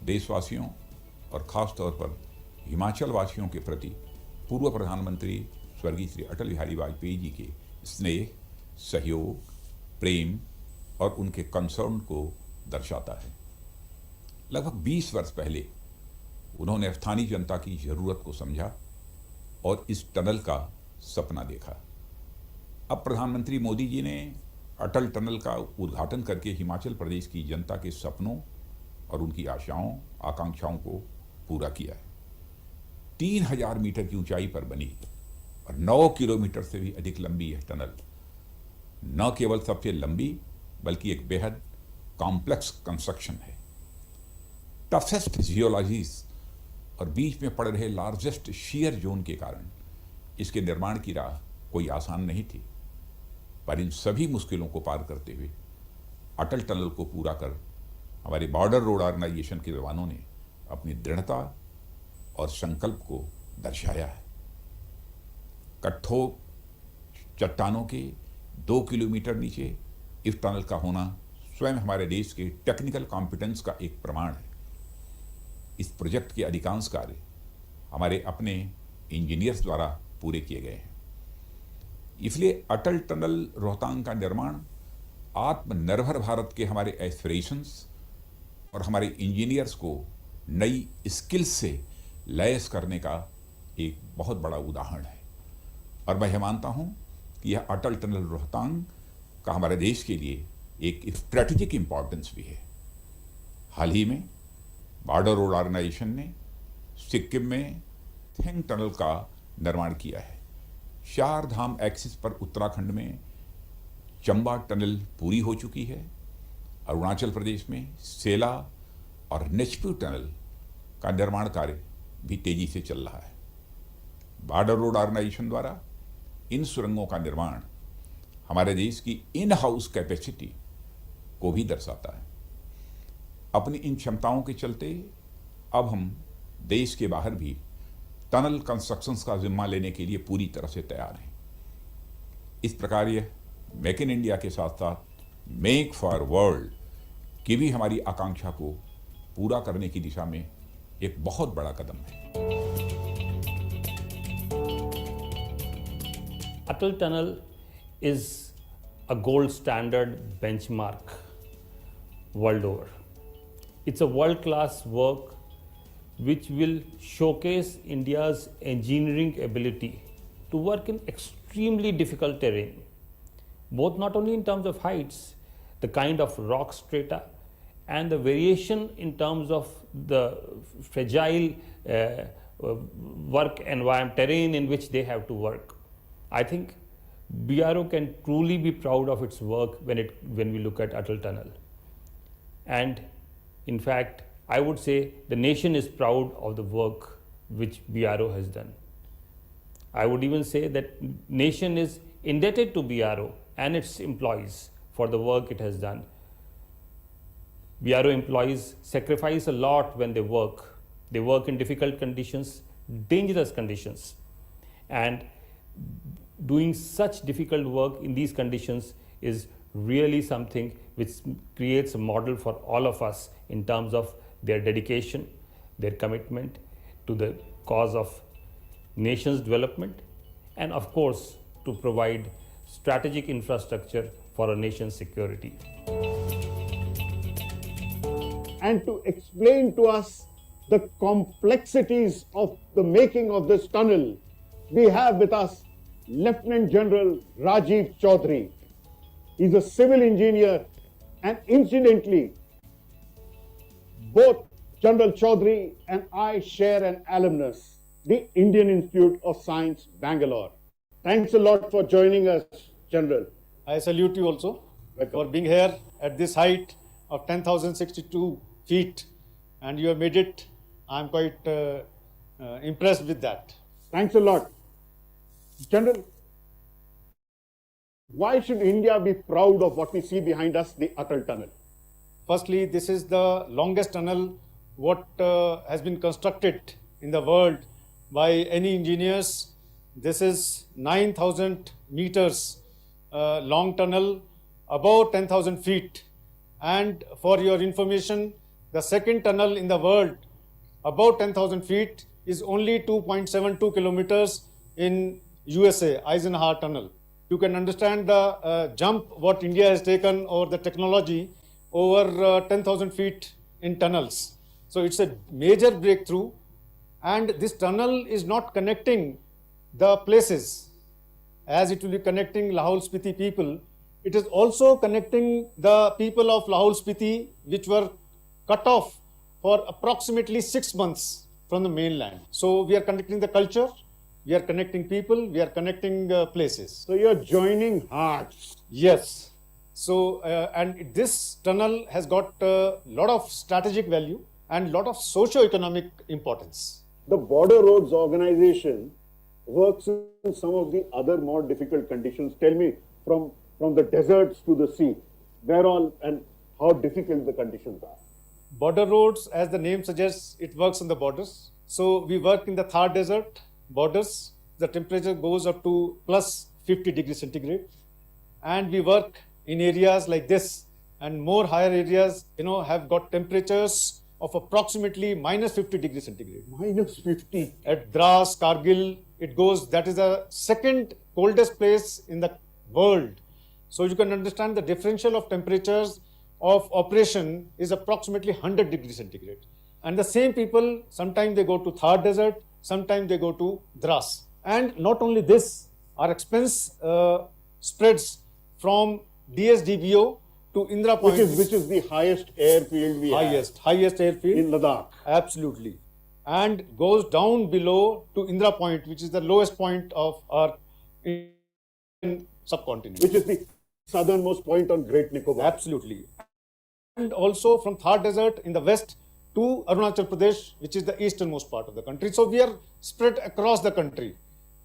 देशवासियों और खास तौर पर हिमाचल वासियों के प्रति पूर्व प्रधानमंत्री स्वर्गीय श्री अटल बिहारी वाजपेयी जी के स्नेह, सहयोग, प्रेम और उनके कंसर्न को दर्शाता है। लगभग 20 वर्ष पहले उन्होंने स्थानीय जनता की जरूरत को समझा और इस टनल का सपना देखा। अब प्रधानमंत्री मोदी जी ने अटल टनल का उद्घाटन करके हिमाचल प्रदेश की जनता के सपनों और उनकी आशाओं, आकांक्षाओं को पूरा किया है। 3000 मीटर की ऊंचाई पर बनी और 9 किलोमीटर से भी अधिक लंबी यह टनल न केवल सबसे लंबी बल्कि एक बेहद कॉम्प्लेक्स कंस्ट्रक्शन है। टफेस्ट जियोलॉजीज और बीच में पड़ रहे लार्जेस्ट शियर जोन के कारण इसके निर्माण की राह कोई आसान नहीं थी, पर इन सभी मुश्किलों को पार करते हुए अटल टनल को पूरा कर हमारे बॉर्डर रोड ऑर्गेनाइजेशन के जवानों ने अपनी दृढ़ता और संकल्प को दर्शाया है। कठोर चट्टानों के 2 किलोमीटर नीचे इस टनल का होना स्वयं हमारे देश के टेक्निकल कॉम्पिटेंस का एक प्रमाण है। इस प्रोजेक्ट के अधिकांश कार्य हमारे अपने इंजीनियर्स द्वारा पूरे किए गए हैं। इसलिए अटल टनल रोहतांग का निर्माण आत्मनिर्भर भारत के एस्पिरेशंस एस्पिरेशंस और हमारे इंजीनियर्स को नई स्किल्स से लैस करने का एक बहुत बड़ा उदाहरण है। और मैं मानता हूं कि यह अटल टनल रोहतांग का हमारे देश के लिए एक स्ट्रेटेजिक इंपॉर्टेंस भी है। हाल ही में बॉर्डर रोड ऑर्गेनाइजेशन ने सिक्किम में थिंग टनल का निर्माण किया है। 4 धाम एक्सिस पर उत्तराखंड में चंबा टनल पूरी हो चुकी है। अरुणाचल प्रदेश में सेला और नेचपू टनल का निर्माण कार्य भी तेजी से चल रहा है। बॉर्डर रोड ऑर्गेनाइजेशन द्वारा इन सुरंगों का निर्माण हमारे देश की इन हाउस कैपेसिटी को भी दर्शाता है। अपनी इन क्षमताओं के चलते अब हम देश के बाहर भी टनल कंस्ट्रक्शंस का जिम्मा लेने के लिए पूरी तरह से तैयार हैं। इस प्रकार यह मेक इन इंडिया के साथ साथ मेक फॉर वर्ल्ड की भी हमारी आकांक्षा को पूरा करने की दिशा में एक बहुत बड़ा कदम है। Atal Tunnel is a gold standard benchmark world over. It's a world-class work which will showcase India's engineering ability to work in extremely difficult terrain, both not only in terms of heights, the kind of rock strata and the variation in terms of the fragile work environment, terrain in which they have to work. I think BRO can truly be proud of its work when we look at Atal Tunnel. And in fact, I would say the nation is proud of the work which BRO has done. I would even say that nation is indebted to BRO and its employees for the work it has done. BRO employees sacrifice a lot when they work. They work in difficult conditions, dangerous conditions. And doing such difficult work in these conditions is really something which creates a model for all of us in terms of their dedication, their commitment to the cause of nation's development, and of course to provide strategic infrastructure for our nation's security. And to explain to us the complexities of the making of this tunnel, we have with us Lieutenant General Rajiv Chaudhary. He's a civil engineer, and incidentally, both General Chaudhary and I share an alumnus, the Indian Institute of Science, Bangalore. Thanks a lot for joining us, General. I salute you also for being here at this height of 10,062 feet, and you have made it. I'm quite impressed with that. Thanks a lot. General, Why should India be proud of what we see behind us, the Atal Tunnel? Firstly, this is the longest tunnel what has been constructed in the world by any engineers. This is 9,000 meters long tunnel, above 10,000 feet. And for your information, the second tunnel in the world about 10,000 feet is only 2.72 kilometers in USA, Eisenhower Tunnel. You can understand the jump what India has taken over the technology over 10,000 feet in tunnels. So it's a major breakthrough, and this tunnel is not connecting the places as it will be connecting Lahaul Spiti people. It is also connecting the people of Lahaul Spiti which were cut off for approximately 6 months from the mainland. So we are connecting the culture, we are connecting people, we are connecting places. So you're joining hearts. Yes. So, and this tunnel has got a lot of strategic value and lot of socio-economic importance. The Border Roads Organization works in some of the other more difficult conditions. Tell me, from the deserts to the sea, where all and how difficult the conditions are. Border roads, as the name suggests, it works on the borders. So we work in the Thar Desert borders. The temperature goes up to plus 50 degrees centigrade. And we work in areas like this, and more higher areas, have got temperatures of approximately minus 50 degrees centigrade. Minus 50. At Dras, Kargil, it goes, that is the second coldest place in the world. So you can understand the differential of temperatures of operation is approximately 100 degrees centigrade. And the same people, sometimes they go to Thar Desert, sometimes they go to Dras. And not only this, our expense spreads from DSDBO to Indra Point. Which is the highest airfield we have. Highest airfield. In Ladakh. Absolutely. And goes down below to Indra Point, which is the lowest point of our Indian subcontinent. Which is the southernmost point on Great Nicobar. Absolutely. And also from Thar Desert in the west to Arunachal Pradesh, which is the easternmost part of the country. So we are spread across the country.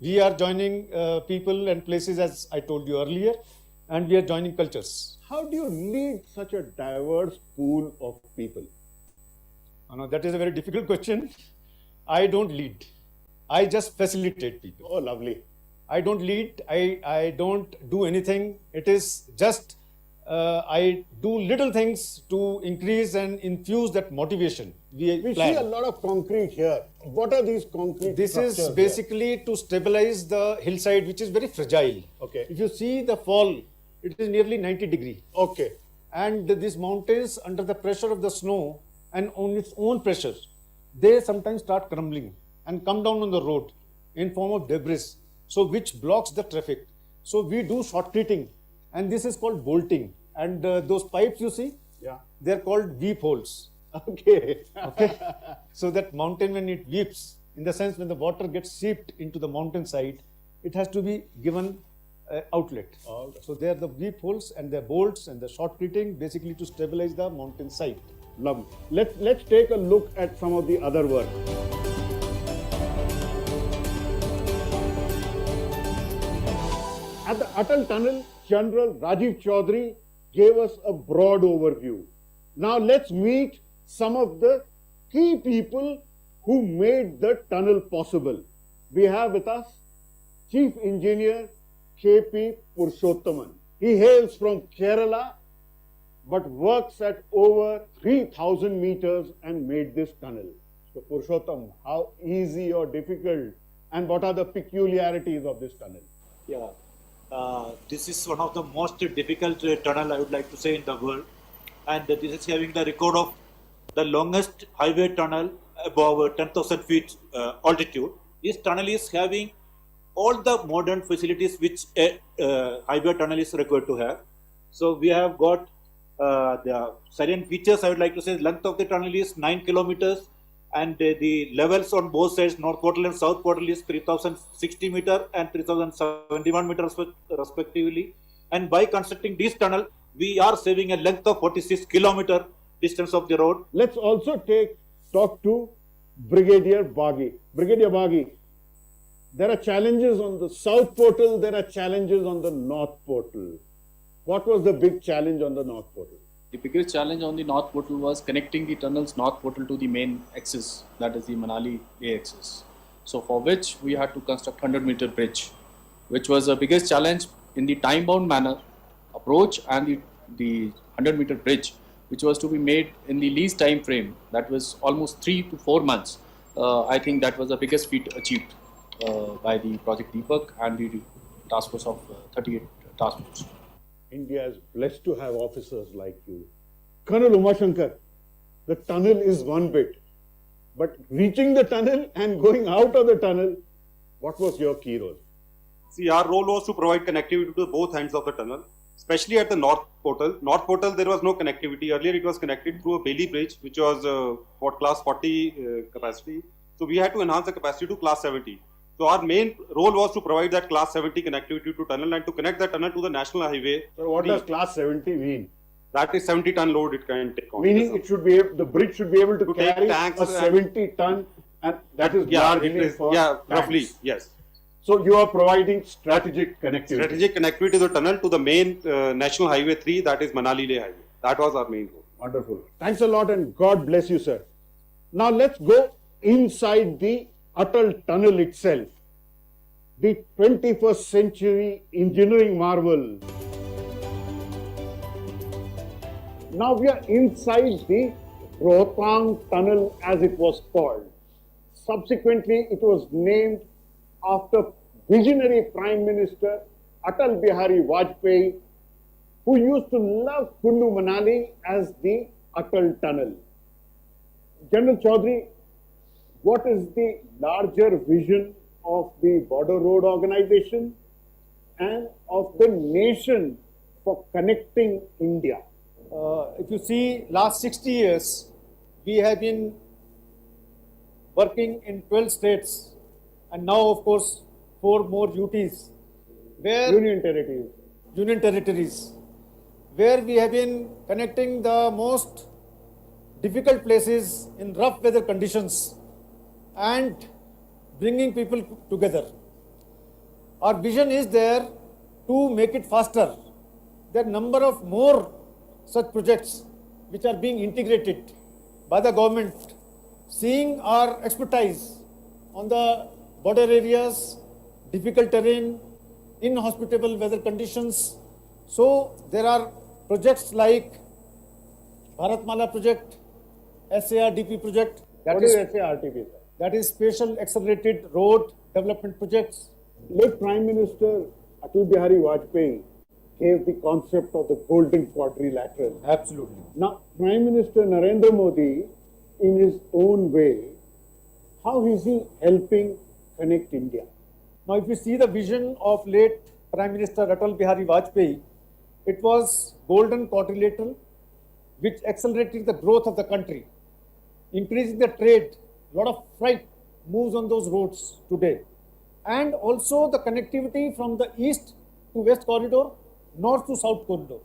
We are joining people and places, as I told you earlier, and we are joining cultures. How do you lead such a diverse pool of people? That is a very difficult question. I don't lead. I just facilitate people. Oh, lovely. I don't lead. I don't do anything. It is just I do little things to increase and infuse that motivation. We see a lot of concrete here. What are these concrete This is basically to stabilize the hillside, which is very fragile. Okay. If you see the fall, it is nearly 90 degrees. Okay. And these mountains, under the pressure of the snow and on its own pressure, they sometimes start crumbling and come down on the road in form of debris, so which blocks the traffic. So we do shotcreting, and this is called bolting. And those pipes you see, they're called weep holes. Okay. So that mountain, when it weeps, in the sense when the water gets seeped into the mountainside, it has to be given outlet. So they are the weep holes and the bolts and the shotcreting, basically to stabilize the mountain side. Lovely. Let's take a look at some of the other work. At the Atal Tunnel, General Rajiv Chaudhary gave us a broad overview. Now let's meet some of the key people who made the tunnel possible. We have with us Chief Engineer K.P. Purushothaman. He hails from Kerala but works at over 3,000 meters and made this tunnel. So Purushottam, how easy or difficult, and what are the peculiarities of this tunnel? Yeah. This is one of the most difficult tunnel, I would like to say, in the world, and this is having the record of the longest highway tunnel above 10,000 feet altitude. This tunnel is having all the modern facilities which a highway tunnel is required to have. So we have got the salient features. I would like to say the length of the tunnel is 9 kilometers, and the levels on both sides, north portal and south portal, is 3060 meter and 3071 meters respectively. And by constructing this tunnel, we are saving a length of 46 kilometer distance of the road. Let's also talk to Brigadier Baghi. Brigadier Baghi, There are challenges on the south portal, there are challenges on the north portal. What was the big challenge on the north portal? The biggest challenge on the north portal was connecting the tunnel's north portal to the main axis, that is the Manali A axis. So for which we had to construct 100-meter bridge, which was the biggest challenge in the time-bound manner approach, and the 100-meter bridge, which was to be made in the least time frame, that was almost 3 to 4 months. I think that was the biggest feat achieved by the Project Deepak and the task force of 38 task force. India is blessed to have officers like you. Colonel Umashankar, the tunnel is one bit, but reaching the tunnel and going out of the tunnel, what was your key role? See, our role was to provide connectivity to both ends of the tunnel, especially at the north portal. North portal, there was no connectivity. Earlier, it was connected through a Bailey bridge, which was for class 40 capacity. So we had to enhance the capacity to class 70. So our main role was to provide that class 70 connectivity to tunnel and to connect the tunnel to the national highway. So what does class 70 mean? That is 70 ton load it can take on. Meaning it should be the bridge should be able to carry tanks a 70 ton, and that is largely for tanks. roughly, yes. So you are providing strategic connectivity. Strategic connectivity to the tunnel to the main national highway 3, that is Manali Leh highway. That was our main role. Wonderful. Thanks a lot and God bless you, sir. Now let's go inside the Atal tunnel itself. The 21st century engineering marvel. Now we are inside the Rohtang tunnel, as it was called. Subsequently, it was named after visionary Prime Minister Atal Bihari Vajpayee, who used to love Kullu Manali as the Atal tunnel. General Chaudhary, what is the larger vision of the Border Road Organization and of the nation for connecting India? If you see, last 60 years, we have been working in 12 states, and now, of course, 4 more UTs, where Union territories, where we have been connecting the most difficult places in rough weather conditions and bringing people together. Our vision is there to make it faster. There are number of more such projects which are being integrated by the government, seeing our expertise on the border areas, difficult terrain, inhospitable weather conditions. So there are projects like Bharatmala project, SARDP project. What is SARDP? That is Special Accelerated Road Development Projects. Late Prime Minister Atal Bihari Vajpayee gave the concept of the Golden Quadrilateral. Absolutely. Now, Prime Minister Narendra Modi, in his own way, how is he helping connect India? Now, if you see the vision of late Prime Minister Atal Bihari Vajpayee, it was Golden Quadrilateral, which accelerated the growth of the country, increasing the trade. A lot of freight moves on those roads today. And also the connectivity from the east to west corridor, north to south corridor.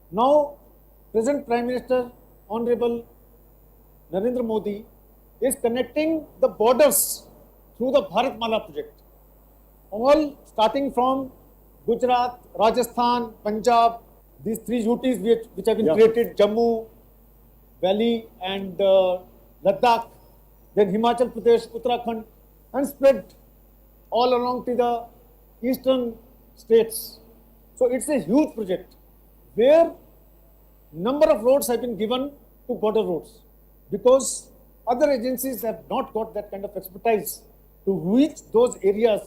Now, present Prime Minister, Honorable Narendra Modi, is connecting the borders through the Bharatmala project. All starting from Gujarat, Rajasthan, Punjab, these 3 UTs which have been created, Jammu, Valley and Ladakh, then Himachal Pradesh, Uttarakhand, and spread all along to the eastern states. So it's a huge project where number of roads have been given to border roads because other agencies have not got that kind of expertise to reach those areas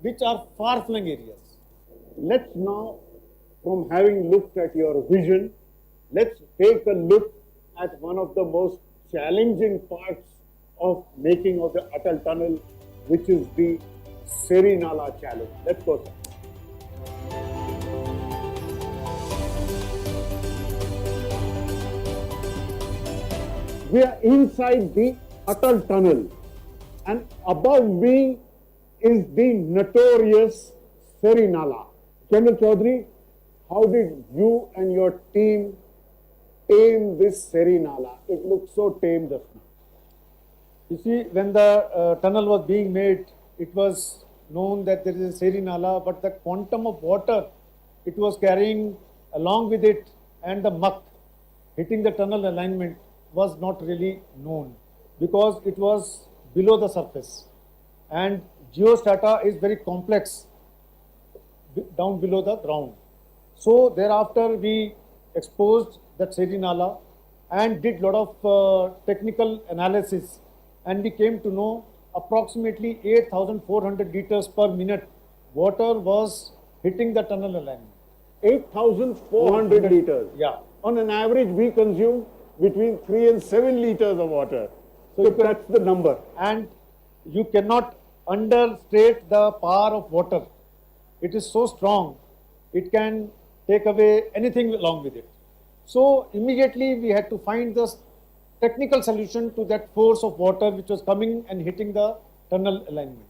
which are far-flung areas. Let's now, from having looked at your vision, let's take a look at one of the most challenging parts of making of the Atal Tunnel, which is the Serinala challenge. Let's go, sir. We are inside the Atal Tunnel, and above me is the notorious Serinala. General Chaudhary, how did you and your team tame this Serinala? It looks so tame just now. You see, when the tunnel was being made, it was known that there is a Seri Nala, but the quantum of water it was carrying along with it and the muck hitting the tunnel alignment was not really known because it was below the surface. And geostrata is very complex down below the ground. So thereafter we exposed that Seri Nala and did lot of technical analysis, and we came to know approximately 8,400 liters per minute water was hitting the tunnel alignment. 8,400 liters. Yeah. On an average, we consume between 3 and 7 liters of water. So that's the number. And you cannot understate the power of water. It is so strong, it can take away anything along with it. So immediately we had to find the technical solution to that force of water which was coming and hitting the tunnel alignment.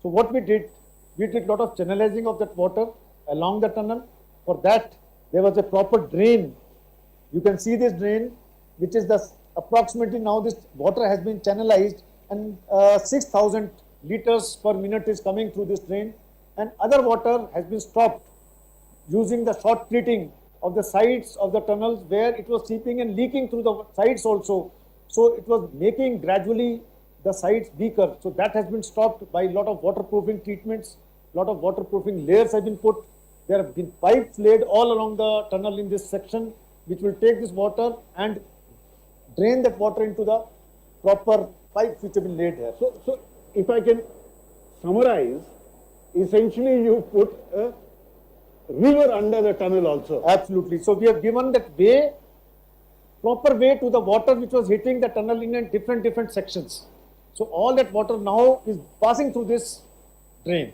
So what we did lot of channelizing of that water along the tunnel. For that, there was a proper drain. You can see this drain, which is the approximately now this water has been channelized, and 6,000 liters per minute is coming through this drain, and other water has been stopped using the short treating of the sides of the tunnels where it was seeping and leaking through the sides also. So it was making gradually the sides weaker. So that has been stopped by a lot of waterproofing treatments, lot of waterproofing layers have been put. There have been pipes laid all along the tunnel in this section which will take this water and drain that water into the proper pipes which have been laid here. So if I can summarize, essentially you put a river under the tunnel also. Absolutely. So we have given that way, proper way to the water which was hitting the tunnel in different sections. So all that water now is passing through this drain.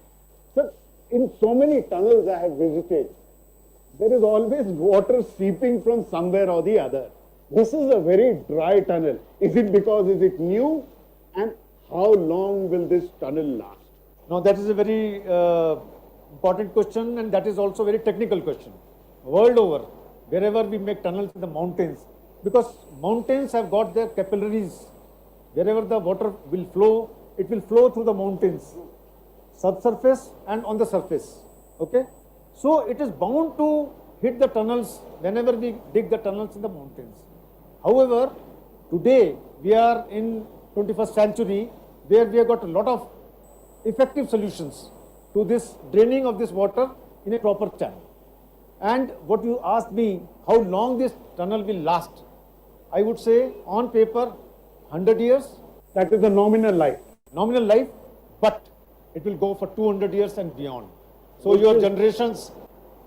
Sir, in so many tunnels I have visited, there is always water seeping from somewhere or the other. This is a very dry tunnel. Is it new? And how long will this tunnel last? Now that is a very important question, and that is also a very technical question. World over, wherever we make tunnels in the mountains, because mountains have got their capillaries, wherever the water will flow, it will flow through the mountains, subsurface and on the surface. Okay, so it is bound to hit the tunnels whenever we dig the tunnels in the mountains. However, today we are in 21st century where we have got a lot of effective solutions to this draining of this water in a proper channel. And what you asked me, how long this tunnel will last, I would say on paper 100 years. That is the nominal life. Nominal life, but it will go for 200 years and beyond. So your generations,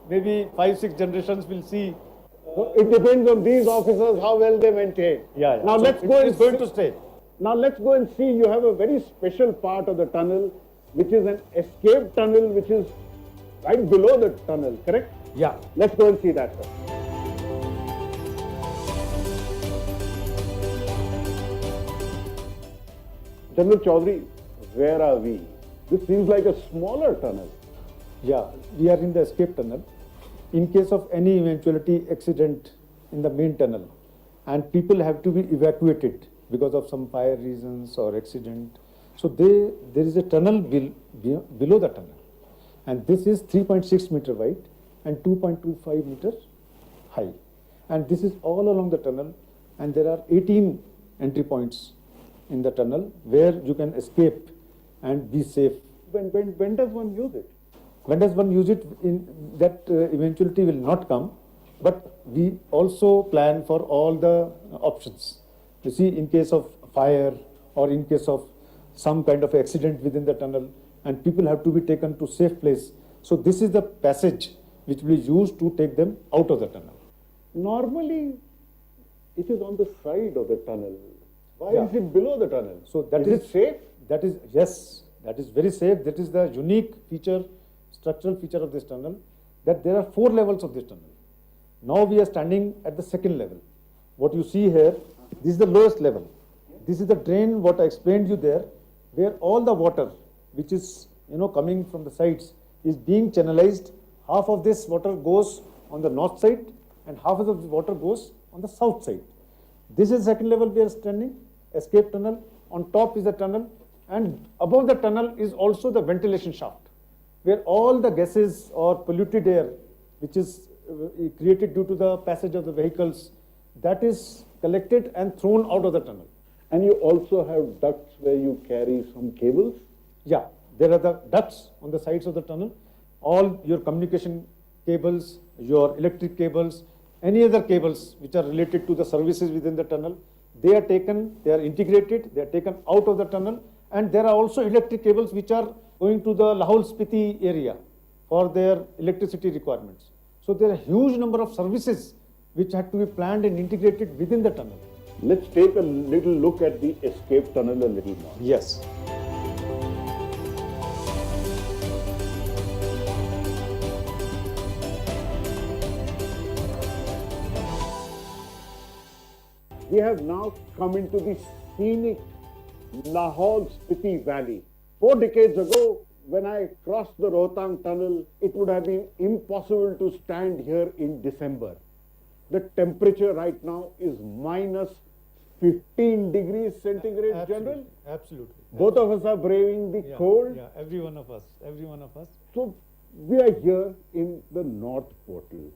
maybe 5-6 generations will see. It depends on these officers how well they maintain. Yeah. Now So let's it go is going to stay. Now let's go and see. You have a very special part of the tunnel, which is an escape tunnel, which is right below the tunnel. Correct? Yeah. Let's go and see that, sir. General Chaudhary, where are we? This seems like a smaller tunnel. Yeah, we are in the escape tunnel. In case of any eventuality accident in the main tunnel, and people have to be evacuated because of some fire reasons or accident, so there is a tunnel below the tunnel, and this is 3.6 meter wide and 2.25 meters high, and this is all along the tunnel, and there are 18 entry points in the tunnel where you can escape and be safe. When does one use it? When does one use it? In that eventuality will not come, but we also plan for all the options. You see, in case of fire or in case of some kind of accident within the tunnel, and people have to be taken to safe place. So this is the passage which will be used to take them out of the tunnel. Normally, it is on the side of the tunnel. Why Yeah. is it below the tunnel? So that is it safe? That is, yes, that is very safe. That is the unique feature, structural feature of this tunnel, that there are 4 levels of this tunnel. Now we are standing at the 2nd level. What you see here, this is the lowest level. This is the drain, what I explained you there, where all the water, which is coming from the sides, is being channelized. Half of this water goes on the north side, and half of the water goes on the south side. This is the 2nd level we are standing, escape tunnel. On top is the tunnel, And above the tunnel is also the ventilation shaft, where all the gases or polluted air, which is created due to the passage of the vehicles, that is collected and thrown out of the tunnel. And you also have ducts where you carry some cables? Yeah, there are the ducts on the sides of the tunnel. All your communication cables, your electric cables, any other cables which are related to the services within the tunnel, they are taken, they are integrated, they are taken out of the tunnel, and there are also electric cables which are going to the Lahore Spiti area for their electricity requirements. So there are a huge number of services which had to be planned and integrated within the tunnel. Let's take a little look at the escape tunnel a little more. Yes. We have now come into the scenic Lahore Spiti Valley. 4 decades ago, when I crossed the Rohtang tunnel, it would have been impossible to stand here in December. The temperature right now is minus 15 degrees centigrade, Absolutely. General. Absolutely. Both of us are braving the cold. Yeah, every one of us, every one of us. So we are here in the North Portal.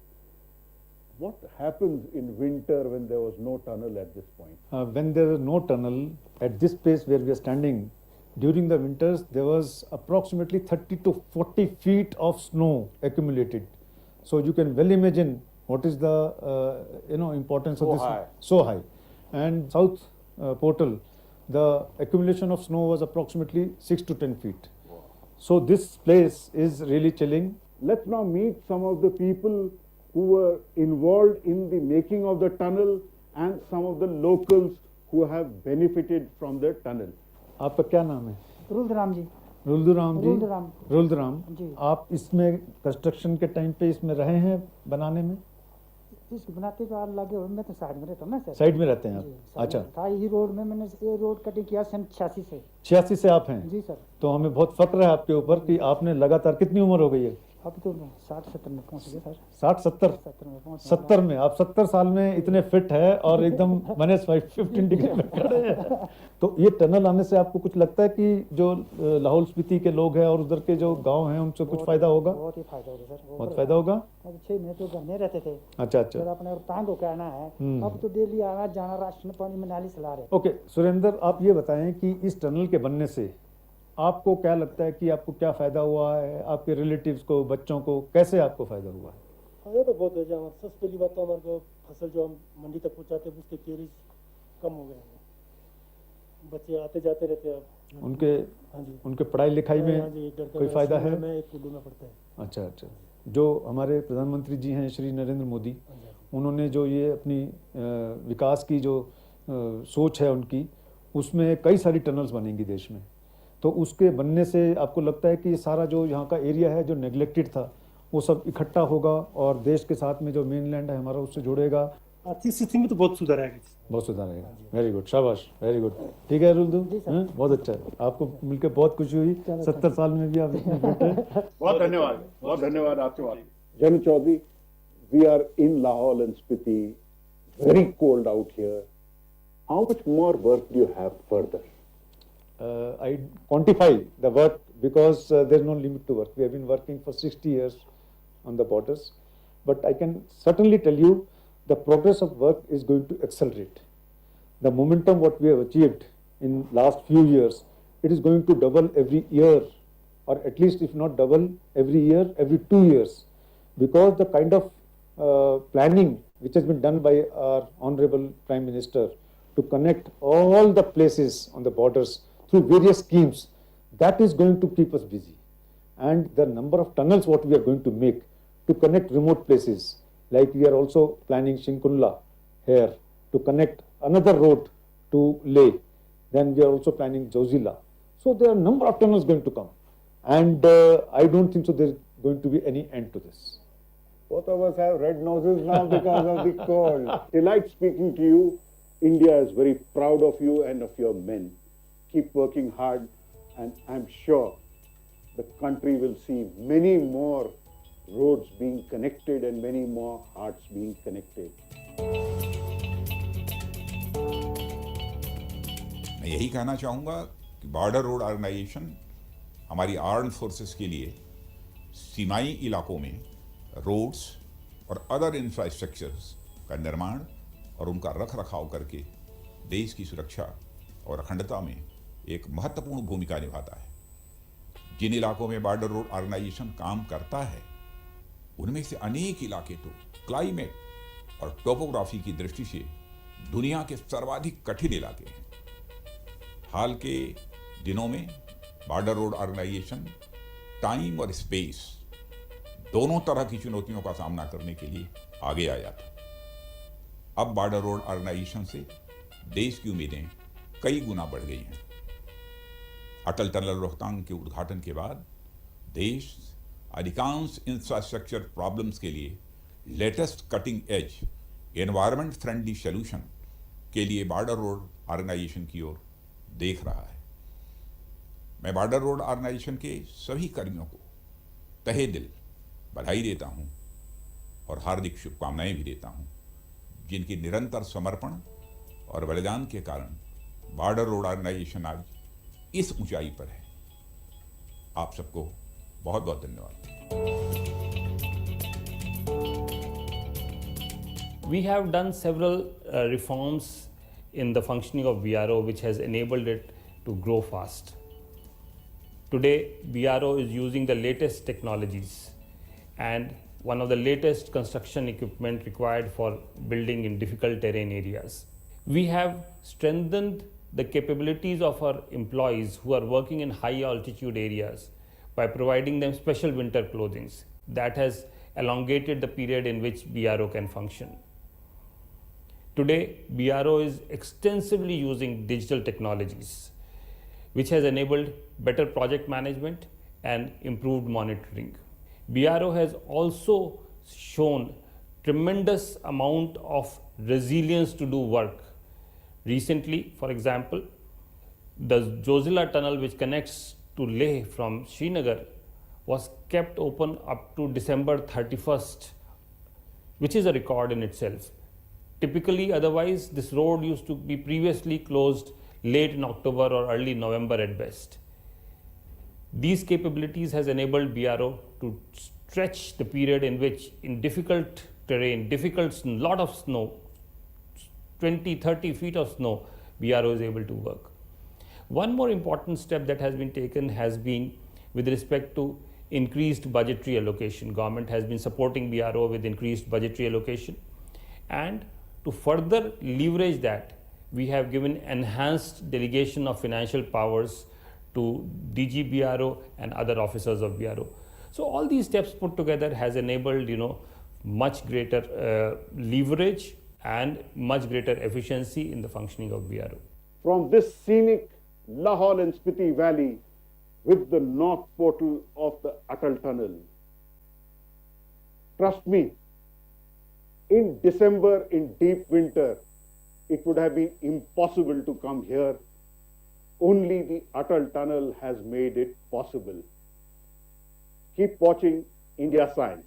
What happens in winter when there was no tunnel at this point? When there is no tunnel, at this place where we are standing, during the winters, there was approximately 30 to 40 feet of snow accumulated. So you can well imagine what is the importance of this. High. So high. And South Portal, the accumulation of snow was approximately 6 to 10 feet. Wow. So this place is really chilling. Let's now meet some of the people who were involved in the making of the tunnel and some of the locals who have benefited from the tunnel. आपका क्या नाम है? रुद्राम जी। रुद्राम जी। रुद्राम। रुद्राम जी। आप इसमें construction के time पे इसमें रहे हैं बनाने में? इस बनाते तो आप लगे हो, मैं तो साइड में रहता हूँ ना सर। साइड में रहते हैं जी, आप? साइड अच्छा। में था यही रोड में, मैंने ये रोड कटिंग किया सन 86 से। 86 से आप हैं? जी सर। तो हमें बहुत फक्र है आपके ऊपर कि आपने लगातार, कितनी उम्र हो गई है? अब तो 60-70 में पहुँच गए सर। 60-70? 70 में पहुँच गए। 70 में? आप 70 साल में इतने फिट है और एकदम माइनस 15 डिग्री में खड़े हैं। तो ये टनल आने से आपको कुछ लगता है कि जो लाहौल स्पीति के लोग हैं और उधर के जो गांव हैं उनसे कुछ फायदा होगा? बहुत ही फायदा होगा सर। बहुत फायदा होगा? अब 6 महीने तो घर में रहते थे। अच्छा अच्छा। फिर अपने रोहतांग को कहना है, अब तो डेली आना जाना राशन पानी में नाली चला रहे। ओके सुरेंद्र, आप ये बताएं कि इस टनल के बनने से आपको क्या लगता है कि आपको क्या फायदा हुआ है, आपके रिलेटिव्स को, बच्चों को कैसे आपको फायदा हुआ है? फायदा तो बहुत हो जाए। सबसे पहली बात तो हमारे को फसल जो हम मंडी तक पहुंचाते हैं उसके केरीज कम हो गए हैं, बच्चे आते जाते रहते हैं। उनके हाँ जी, उनके पढ़ाई लिखाई में कोई फायदा है? मैं एक उर्दू में पढ़ता है। अच्छा अच्छा। जो हमारे प्रधानमंत्री जी हैं श्री नरेंद्र मोदी, उन्होंने जो ये अपनी विकास की जो सोच है उनकी, उसमें कई सारी टनल्स बनेंगी देश में। तो उसके बनने से आपको लगता है कि ये सारा जो यहाँ का एरिया है जो नेग्लेक्टेड था वो सब इकट्ठा होगा और देश के साथ में जो मेनलैंड है हमारा उससे जुड़ेगा? आर्थिक स्थिति में तो बहुत सुधार आएगा। बहुत सुधार आएगा। वेरी गुड, शाबाश, वेरी गुड। ठीक है रुल्दू, बहुत अच्छा है। आपको मिलकर बहुत खुशी हुई। 70 साल में भी आप इतने फिट हैं। बहुत धन्यवाद, बहुत धन्यवाद आपके बात। General Chaudhary, we are in Lahaul and Spiti, very cold out here. How much more work do you have further? I quantify the work because there is no limit to work. We have been working for 60 years on the borders, but I can certainly tell you the progress of work is going to accelerate. The momentum what we have achieved in last few years, it is going to double every year, or at least if not double every year, every 2 years, because the kind of planning which has been done by our Honorable Prime Minister to connect all the places on the borders through various schemes, that is going to keep us busy. And the number of tunnels what we are going to make to connect remote places, like we are also planning Shinkunla here to connect another road to Leh. Then we are also planning Jozila. So there are a number of tunnels going to come. And I don't think so there is going to be any end to this. Both of us have red noses now because of the cold. Delight speaking to you. India is very proud of you and of your men. Keep working hard, and I'm sure the country will see many more roads being connected and many more hearts being connected. मैं यही कहना चाहूँगा कि border road organisation हमारी armed forces के लिए सीमाई इलाकों में रोड्स और अदर इंफ्रास्ट्रक्चर्स का निर्माण और उनका रख रखाव करके देश की सुरक्षा और अखंडता में एक महत्वपूर्ण भूमिका निभाता है। जिन इलाकों में बॉर्डर रोड ऑर्गेनाइजेशन काम करता है उनमें से अनेक इलाके तो क्लाइमेट और टोपोग्राफी की दृष्टि से दुनिया के सर्वाधिक कठिन इलाके हैं। हाल के दिनों में बॉर्डर रोड ऑर्गेनाइजेशन टाइम और स्पेस दोनों तरह की चुनौतियों का सामना करने के लिए आगे आया था। अब बॉर्डर रोड ऑर्गेनाइजेशन से देश की उम्मीदें कई गुना बढ़ गई हैं। अटल टनल रोहतांग के उद्घाटन के बाद देश अधिकांश इंफ्रास्ट्रक्चर प्रॉब्लम्स के लिए latest cutting edge environment friendly solution के लिए बॉर्डर रोड ऑर्गेनाइजेशन की ओर देख रहा है। मैं बॉर्डर रोड ऑर्गेनाइजेशन के सभी कर्मियों को तहे दिल बधाई देता हूं और हार्दिक शुभकामनाएं भी देता हूं, जिनकी निरंतर समर्पण और बलिदान के कारण बॉर्डर रोड ऑर्गेनाइजेशन आज इस ऊंचाई पर है। आप सबको बहुत बहुत धन्यवाद। We have done several reforms in the functioning of BRO which has enabled it to grow fast. Today, BRO is using the latest technologies and one of the latest construction equipment required for building in difficult terrain areas. We have strengthened the capabilities of our employees who are working in high altitude areas by providing them special winter clothing that has elongated the period in which BRO can function. Today, BRO is extensively using digital technologies, which has enabled better project management and improved monitoring. BRO has also shown tremendous amount of resilience to do work. Recently, for example, the Zojila tunnel which connects to Leh from Srinagar was kept open up to December 31st, which is a record in itself. Typically, otherwise, this road used to be previously closed late in October or early November at best. These capabilities has enabled BRO to stretch the period in which in difficult terrain, lot of snow, 20-30 feet of snow, BRO is able to work. One more important step that has been taken has been with respect to increased budgetary allocation. Government has been supporting BRO with increased budgetary allocation, and to further leverage that, we have given enhanced delegation of financial powers to DG BRO and other officers of BRO. So all these steps put together has enabled, much greater leverage and much greater efficiency in the functioning of BRO. From this scenic Lahore and Spiti Valley with the north portal of the Atal Tunnel, trust me, in December, in deep winter, it would have been impossible to come here. Only the Atal Tunnel has made it possible. Keep watching India Science.